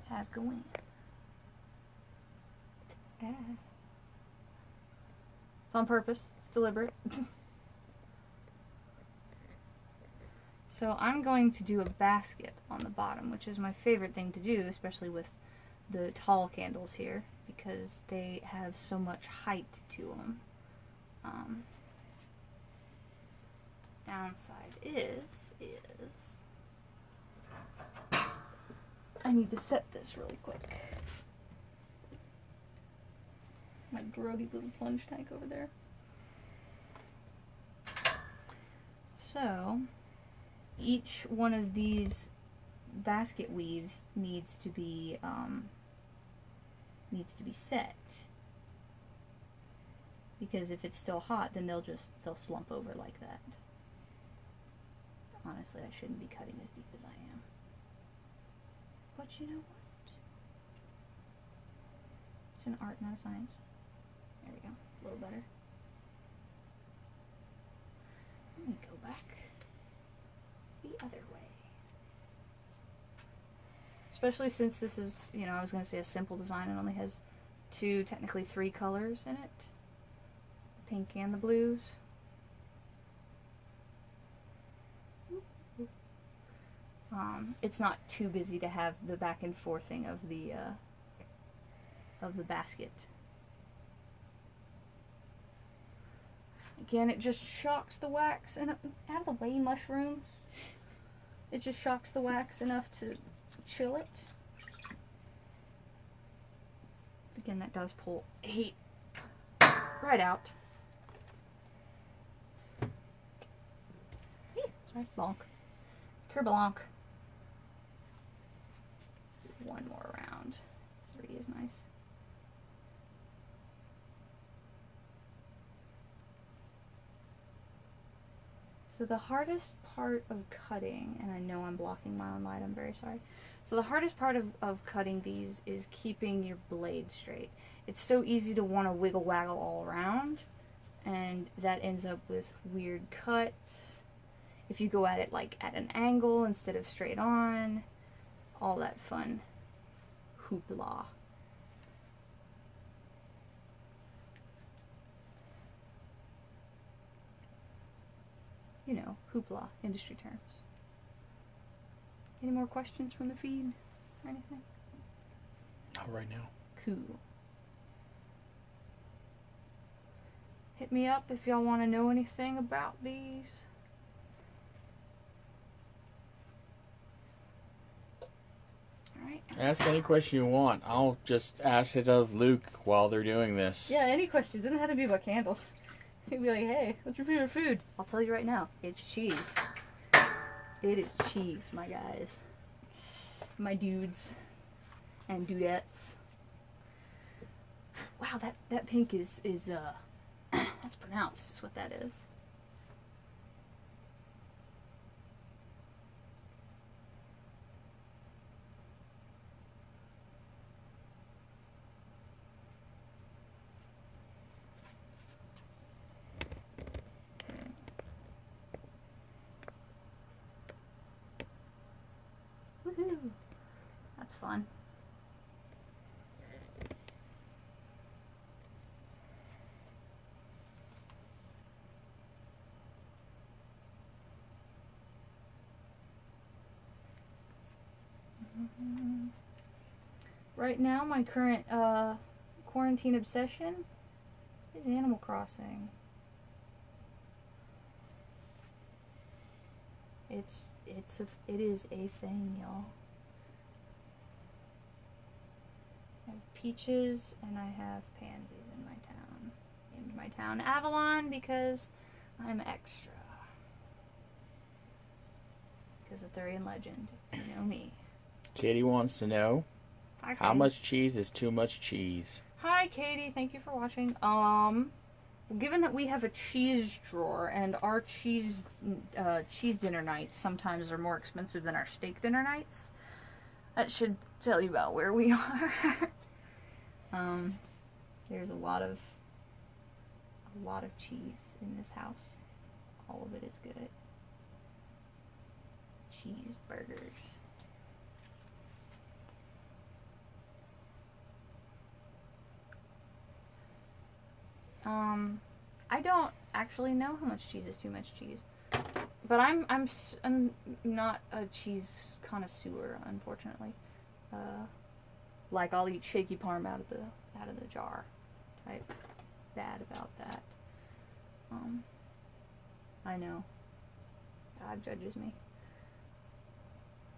How's it going? Yeah. It's on purpose. It's deliberate. So I'm going to do a basket on the bottom, which is my favorite thing to do, especially with the tall candles here, because they have so much height to them. Downside is I need to set this really quick. My grody little plunge tank over there. So, each one of these basket weaves needs to be set, because if it's still hot, then they'll slump over like that. Honestly, I shouldn't be cutting as deep as I am. But you know what? It's an art, not a science. There we go. A little better. Let me go back the other way. Especially since this is, you know, I was going to say a simple design. It only has two, technically three colors in it. The pink and the blues. It's not too busy to have the back and forthing of the basket. Again, it just shocks the wax, and out of the way, mushrooms. It just shocks the wax enough to chill it. Again, that does pull heat right out. Sorry, bonk. Kerblanc. One more round. 3 is nice. So the hardest part of cutting, and I know I'm blocking my own light, I'm very sorry. So the hardest part of cutting these is keeping your blade straight. It's so easy to want to wiggle waggle all around, and that ends up with weird cuts. If you go at it like at an angle instead of straight on, all that fun hoopla. You know, hoopla, industry terms. Any more questions from the feed or anything? Not right now. Cool. Hit me up if y'all want to know anything about these. Alright. Ask any question you want. I'll just ask it of Luke while they're doing this. Yeah, any questions. It doesn't have to be about candles. He'd be like, hey, what's your favorite food? I'll tell you right now, it's cheese. It is cheese, my guys. My dudes and dudettes. Wow, that pink is that's pronounced, is what that is. Woohoo! That's fun. Right now, my current quarantine obsession is Animal Crossing. It is a thing, y'all. I have peaches and I have pansies in my town. Named my town Avalon because I'm extra. Because of Arthurian legend, you know me. Katie wants to know, Hi, how much cheese is too much cheese? Hi, Katie. Thank you for watching. Given that we have a cheese drawer and our cheese dinner nights sometimes are more expensive than our steak dinner nights, that should tell you about where we are. There's a lot of cheese in this house. All of it is good. Cheeseburgers. I don't actually know how much cheese is too much cheese, but I'm not a cheese connoisseur, unfortunately. Like I'll eat shaky parm out of the jar, type bad about that. I know God judges me.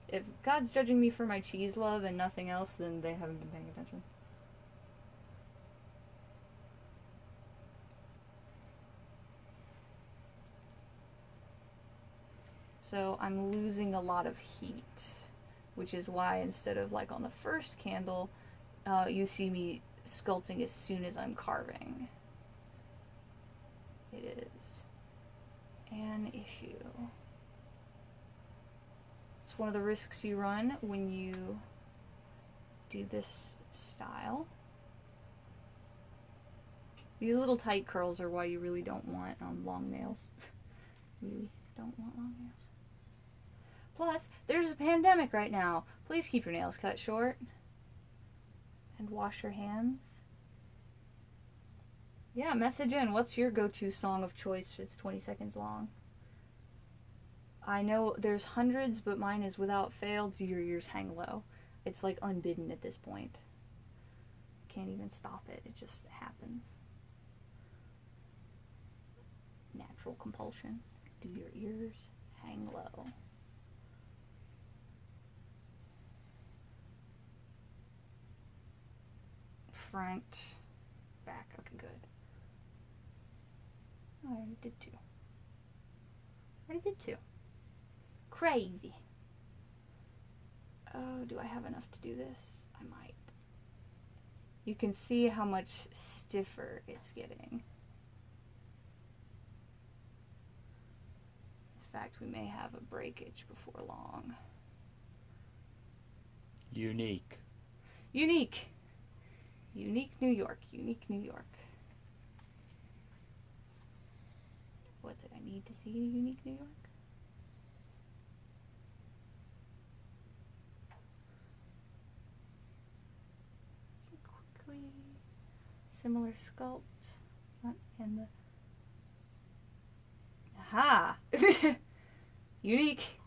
If God's judging me for my cheese love and nothing else, then they haven't been paying attention. So I'm losing a lot of heat, which is why instead of like on the first candle, you see me sculpting as soon as I'm carving. It is an issue. It's one of the risks you run when you do this style. These little tight curls are why you really don't want long nails. Really don't want long nails. Plus, there's a pandemic right now. Please keep your nails cut short. And wash your hands. Yeah, message in. What's your go-to song of choice? It's 20 seconds long. I know there's hundreds, but mine is without fail, Do Your Ears Hang Low. It's like unbidden at this point. Can't even stop it. It just happens. Natural compulsion. Do your ears hang low. Front, back. Okay, good. Oh, I already did two. Crazy. Oh, do I have enough to do this? I might. You can see how much stiffer it's getting. In fact, we may have a breakage before long. Unique. Unique. Unique New York. Unique New York. What's it? I need to see Unique New York? Quickly. Similar sculpt. Front and the... Aha! Unique.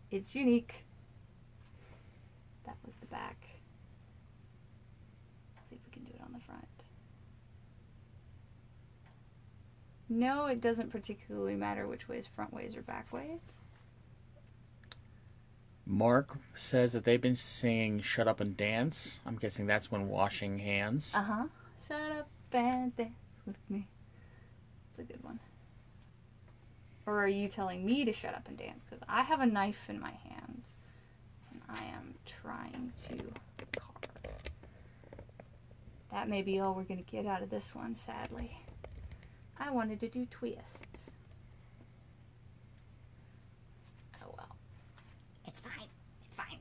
It's unique. That was the back. Let's see if we can do it on the front. No, it doesn't particularly matter which way is front ways or back ways. Mark says that they've been singing Shut Up and Dance. I'm guessing that's when washing hands. Uh-huh. Shut up and dance with me. It's a good one. Or are you telling me to shut up and dance? Because I have a knife in my hand. And I am trying to carve. That may be all we're going to get out of this one, sadly. I wanted to do twists. Oh well. It's fine. It's fine.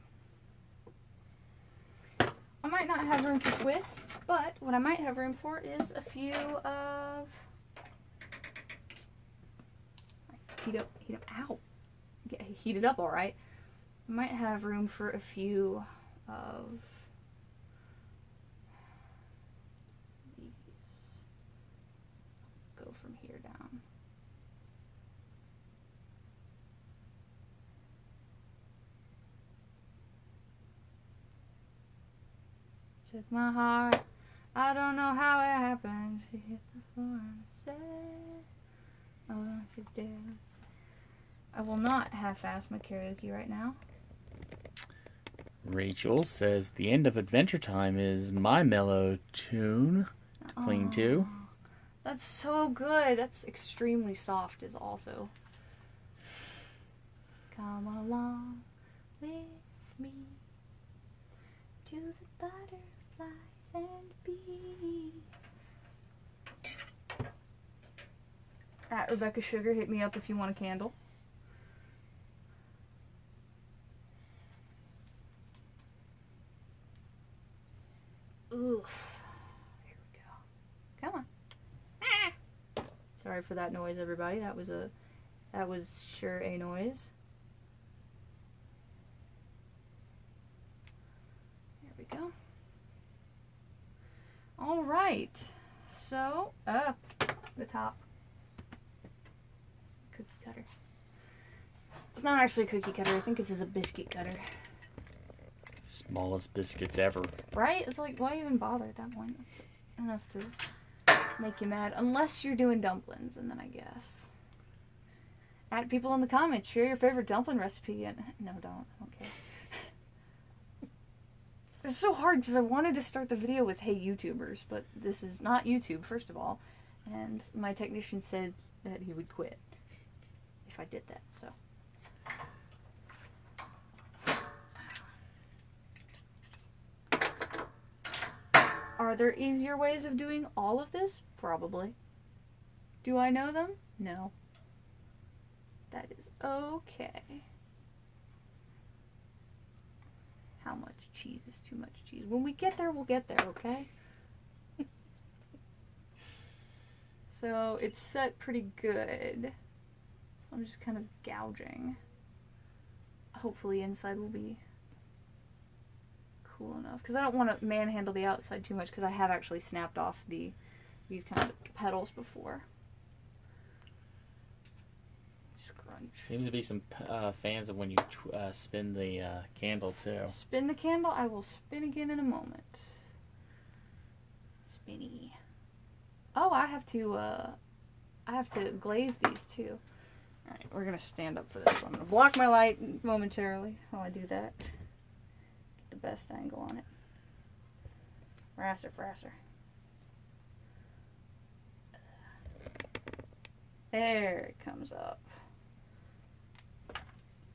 I might not have room for twists, but what I might have room for is a few of... Heat up, ow. Get heated up, alright. I might have room for a few of these. Go from here down. Took my heart, I don't know how it happened. She hit the floor and said, oh, don't you dare. I will not half-ass my karaoke right now. Rachel says the end of Adventure Time is my mellow tune to cling to. That's so good. That's extremely soft is also. Come along with me to the butterflies and bees. At Rebecca Sugar, hit me up if you want a candle. Oof. Here we go. Come on. Ah! Sorry for that noise, everybody. That was sure a noise. There we go. All right. So, the top. Cookie cutter. It's not actually a cookie cutter. I think this is a biscuit cutter. Smallest biscuits ever. Right? It's like, why even bother at that point? That's enough to make you mad. Unless you're doing dumplings, and then I guess. Add people in the comments. Share your favorite dumpling recipe. And no, don't. Okay. It's so hard because I wanted to start the video with "Hey YouTubers," but this is not YouTube, first of all. And my technician said that he would quit if I did that, so. Are there easier ways of doing all of this? Probably. Do I know them? No. That is okay. How much cheese is too much cheese? When we get there, we'll get there, okay? So it's set pretty good. So I'm just kind of gouging. hopefully inside will be cool enough. Because I don't want to manhandle the outside too much, because I have actually snapped off these kind of petals before. Scrunch. Seems to be some fans of when you spin the candle too. Spin the candle. I will spin again in a moment. Spinny. Oh, I have to glaze these too. Alright, we're gonna stand up for this one. I'm gonna block my light momentarily while I do that. Get the best angle on it. Frasser, frasser. There it comes up.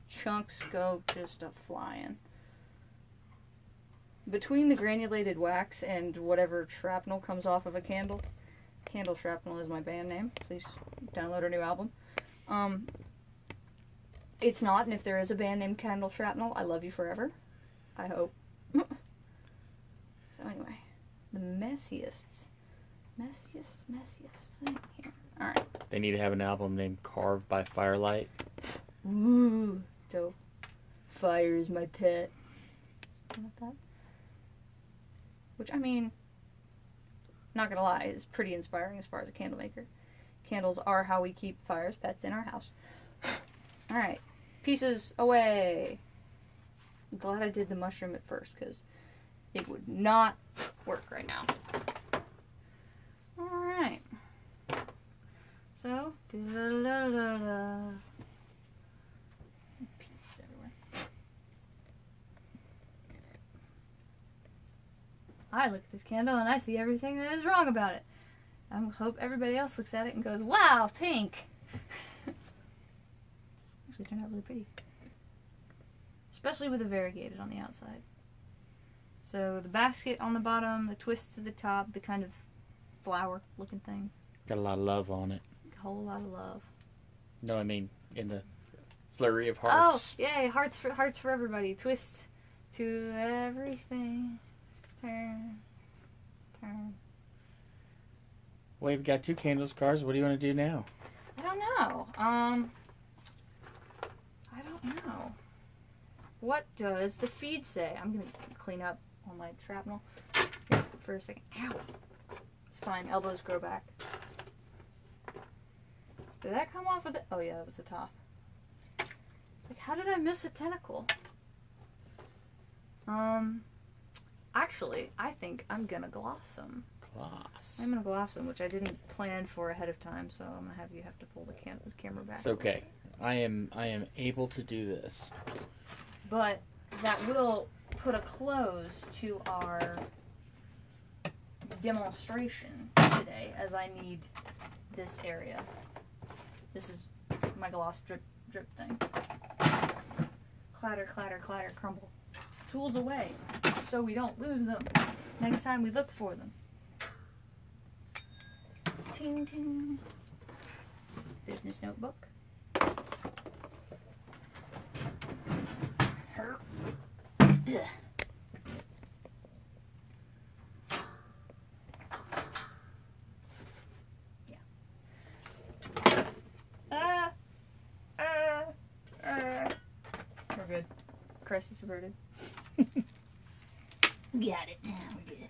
Chunks go just a-flying. Between the granulated wax and whatever shrapnel comes off of a candle, Candle Shrapnel is my band name. Please download our new album. It's not, and if there is a band named Candle Shrapnel, I love you forever. I hope. So anyway, the messiest thing here. Alright. They need to have an album named Carved by Firelight. Ooh, dope. Fire is my pet. Something like that. Which, I mean, not gonna lie, is pretty inspiring as far as a candle maker. Candles are how we keep fires, pets in our house. Alright, pieces away. I'm glad I did the mushroom at first, because it would not work right now. Alright. So, da-da-da-da-da. Pieces everywhere. I look at this candle and I see everything that is wrong about it. I hope everybody else looks at it and goes, wow, pink! Actually turned out really pretty. Especially with the variegated on the outside. So the basket on the bottom, the twists at the top, the kind of flower looking thing. Got a lot of love on it. A whole lot of love. No, I mean in the flurry of hearts. Oh, yay, hearts for everybody. Twist to everything. Turn. Well, you've got 2 candles, Cars. What do you want to do now? I don't know. I don't know. What does the feed say? I'm going to clean up all my shrapnel for a second. Ow. It's fine. Elbows grow back. Did that come off of the... Oh, yeah, that was the top. It's like, how did I miss a tentacle? Actually, I think I'm going to gloss them. Gloss. I'm going to gloss them, which I didn't plan for ahead of time, so I'm going to have you to pull the camera back. It's okay. I am able to do this. But that will put a close to our demonstration today, as I need this area. This is my gloss drip thing. Clatter, clatter, clatter, crumble. Tools away, so we don't lose them next time we look for them. Ting, ting. Business notebook. Yeah. We're good. Crisis averted. Got it. Now we're good.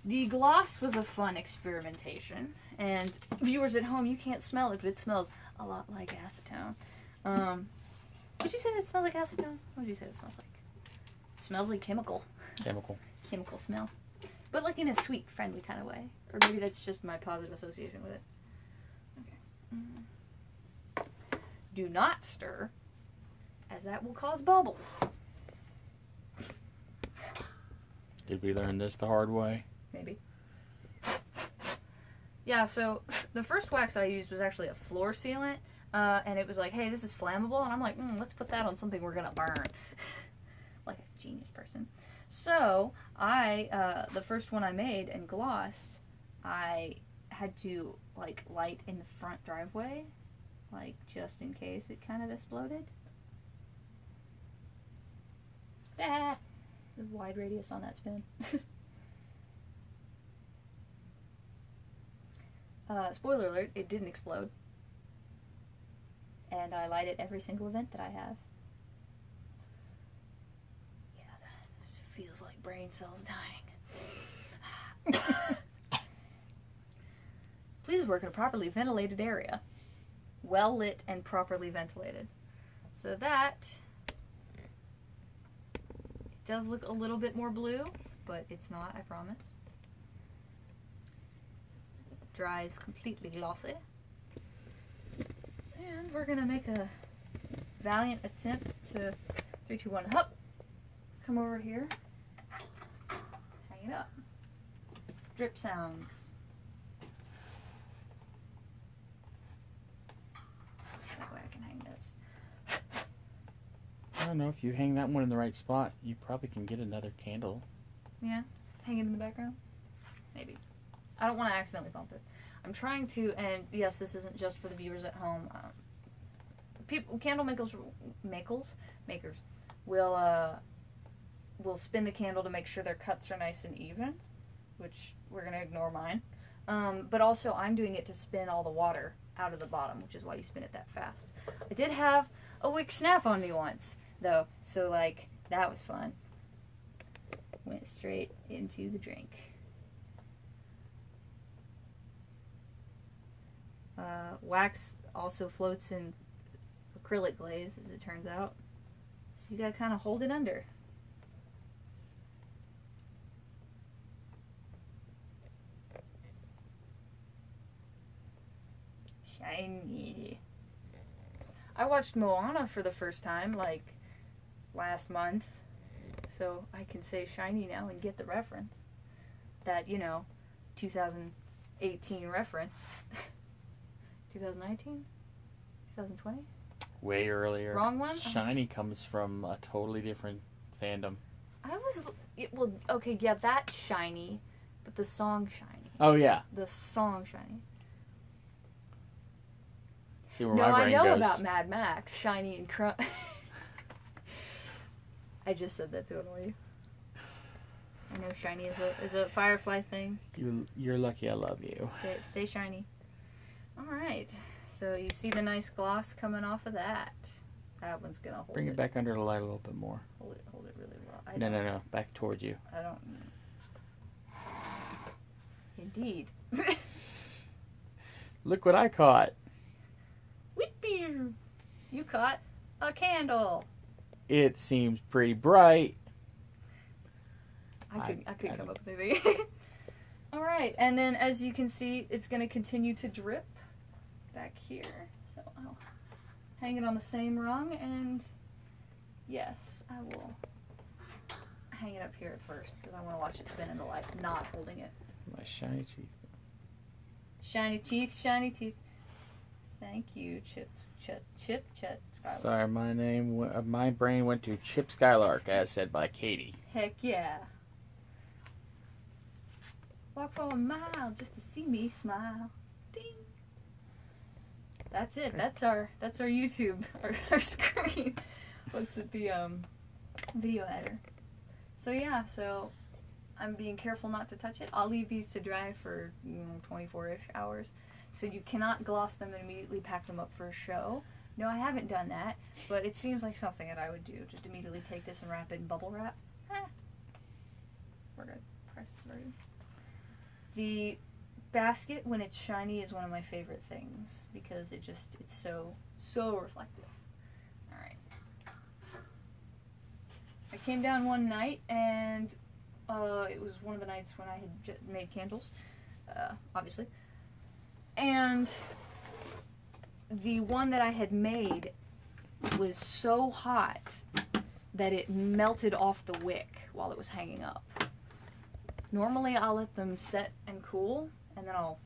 The gloss was a fun experimentation, and viewers at home, you can't smell it, but it smells a lot like acetone. Would you say that it smells like acetone? What would you say it smells like? It smells like chemical. Chemical smell. But like in a sweet, friendly kind of way. Or maybe that's just my positive association with it. Okay. Do not stir, as that will cause bubbles. Did we learn this the hard way? Maybe. Yeah, so the first wax I used was actually a floor sealant. And it was like, hey, this is flammable. And I'm like, let's put that on something we're going to burn. Like a genius person. So, the first one I made and glossed, I had to, like, light in the front driveway. Like, just in case it kind of exploded. Ah! It's a wide radius on that spin. Spoiler alert, it didn't explode. and I light it every single event that I have. Yeah, that feels like brain cells dying. Please work in a properly ventilated area. Well lit and properly ventilated. So that, it does look a little bit more blue, but it's not, I promise. Dries completely glossy. And we're gonna make a valiant attempt to 3, 2, 1, hop. Come over here. Hang it up. Drip sounds. That way I can hang this. I don't know, if you hang that one in the right spot, you probably can get another candle. Yeah? Hang it in the background? Maybe. I don't want to accidentally bump it. I'm trying to, and yes, this isn't just for the viewers at home. Candle makers will spin the candle to make sure their cuts are nice and even, which we're gonna ignore mine. But also, I'm doing it to spin all the water out of the bottom, which is why you spin it that fast. I did have a wick snap on me once, though, so like that was fun. Went straight into the drink. Wax also floats in acrylic glaze, as it turns out. So you gotta kind of hold it under. Shiny. I watched Moana for the first time, like, last month. So I can say shiny now and get the reference. That, 2018 reference. 2019? 2020? Way earlier. Wrong one? Shiny comes from a totally different fandom. Okay, yeah, that's shiny, but the song shiny. Oh, yeah. The song shiny. See where my brain goes. I know about Mad Max, shiny and crumb. I just said that to annoy you. I know shiny is a Firefly thing. You're lucky I love you. Stay shiny. Alright, so you see the nice gloss coming off of that. That one's gonna hold it. Bring it back under the light a little bit more. Hold it really well. No. Back towards you. I don't... Indeed. Look what I caught. Whippy! You caught a candle. It seems pretty bright. I could come up with anything. Alright, and then as you can see, it's going to continue to drip back here. So I'll hang it on the same rung, and yes, I will hang it up here at first, because I want to watch it spin in the light, not holding it. My shiny teeth. Shiny teeth, shiny teeth. Thank you, Chip Skylark. Sorry, my brain went to Chip Skylark, as said by Katie. Heck yeah. Walk for a mile just to see me smile. Ding. That's it. That's our YouTube, our screen. What's it? The video header. So yeah. So I'm being careful not to touch it. I'll leave these to dry for 24-ish hours. So you cannot gloss them and immediately pack them up for a show. No, I haven't done that, but it seems like something that I would do. Just immediately take this and wrap it in bubble wrap. We're good. Price is ready. The basket, when it's shiny, is one of my favorite things because it's so reflective. Alright. I came down one night and it was one of the nights when I had made candles, obviously. And the one that I had made was so hot that it melted off the wick while it was hanging up. Normally I'll let them set and cool, and then I'll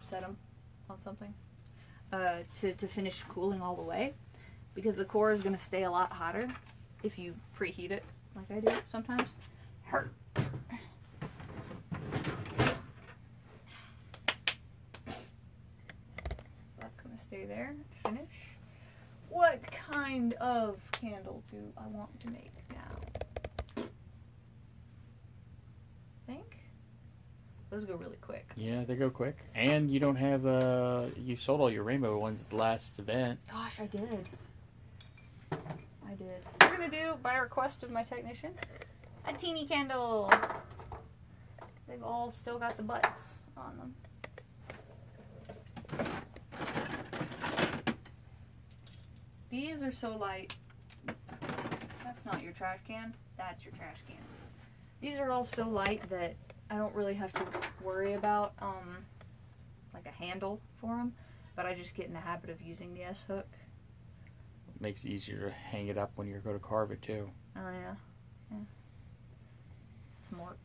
set them on something to finish cooling all the way, because the core is going to stay a lot hotter if you preheat it like I do sometimes. So that's going to stay there to finish. What kind of candle do I want to make now? Those go really quick. Yeah, they go quick. And you don't have, you sold all your rainbow ones at the last event. Gosh, I did. We're going to do, by request of my technician, a teeny candle. They've all still got the butts on them. These are so light. That's not your trash can. That's your trash can. These are all so light that I don't really have to worry about like a handle for them, but I just get in the habit of using the S-hook. Makes it easier to hang it up when you go to carve it too. Oh yeah. Smart.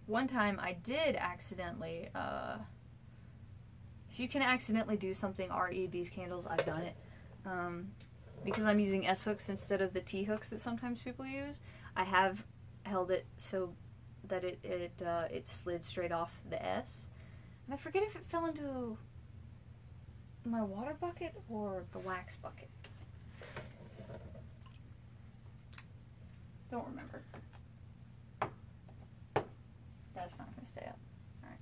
One time I did accidentally, if you can accidentally do something RE these candles, I've done it. Because I'm using S-hooks instead of the T-hooks that sometimes people use, I have held it so that it slid straight off the S. And I forget if it fell into my water bucket or the wax bucket. Don't remember. That's not going to stay up. Alright.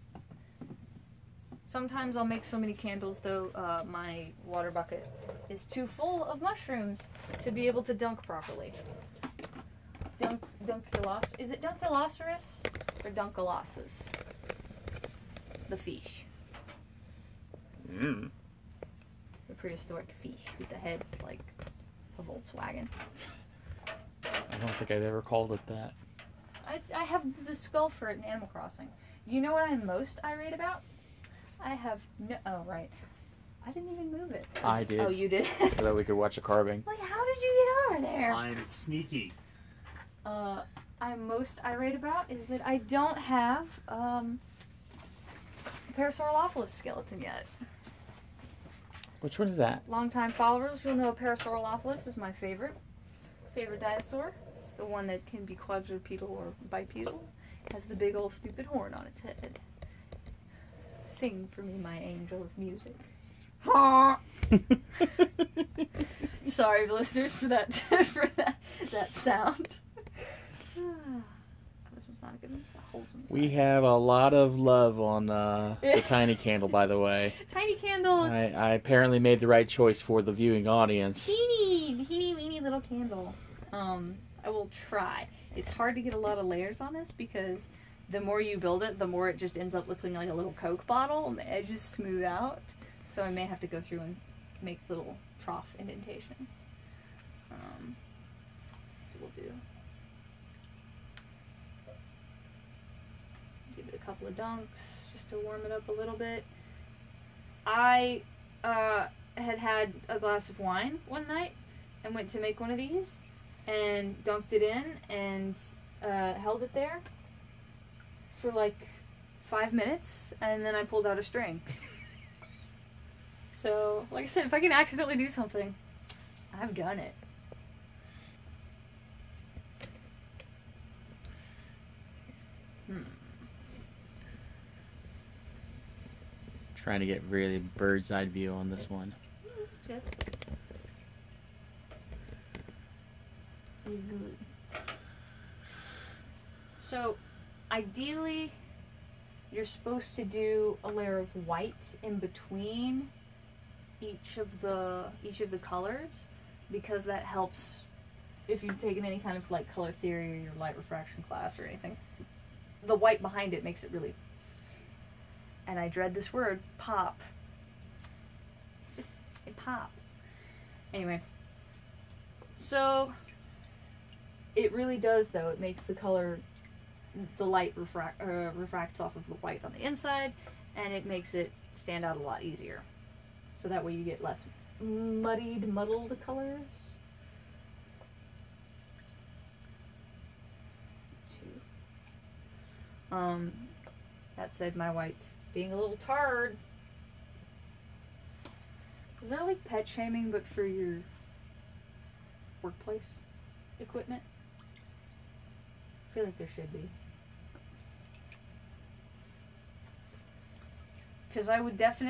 Sometimes I'll make so many candles though, my water bucket is too full of mushrooms to be able to dunk properly. Is it Dunculoceras or Duncolossus? The fish. Mm. The prehistoric fish with the head like a Volkswagen. I don't think I've ever called it that. I have the skull for it in Animal Crossing. You know what I'm most irate about? I have no... Oh, right. I didn't even move it. I did. Oh, you did? So that we could watch a carving. Like, how did you get over there? I'm sneaky. I'm most irate about is that I don't have a Parasaurolophus skeleton yet. Which one is that? Longtime followers, you'll know Parasaurolophus is my favorite dinosaur. It's the one that can be quadrupedal or bipedal. It has the big old stupid horn on its head. Sing for me, my angel of music. Sorry, listeners, for that that sound. This one's not good. We have a lot of love on the tiny candle, by the way. Tiny candle. I apparently made the right choice for the viewing audience. Teeny weeny little candle. I will try. It's hard to get a lot of layers on this because the more you build it, the more it just ends up looking like a little Coke bottle and the edges smooth out. So I may have to go through and make little trough indentations. So we'll do. Give it a couple of dunks just to warm it up a little bit. I had a glass of wine one night and went to make one of these and dunked it in and held it there for like 5 minutes and then I pulled out a string. So, like I said, if I can accidentally do something, I've done it. Trying to get really bird's eye view on this one. Good. He's good. So, ideally, you're supposed to do a layer of white in between each of the colors, because that helps if you've taken any kind of like color theory or your light refraction class or anything. The white behind it makes it really, and I dread this word, pop. Just, it pops. Anyway, so it really does though. It makes the color, the light refracts off of the white on the inside, and it makes it stand out a lot easier. So that way you get less muddled colors. That said, my white's being a little tarred. Is there like pet shaming but for your workplace equipment? I feel like there should be. Because I would definitely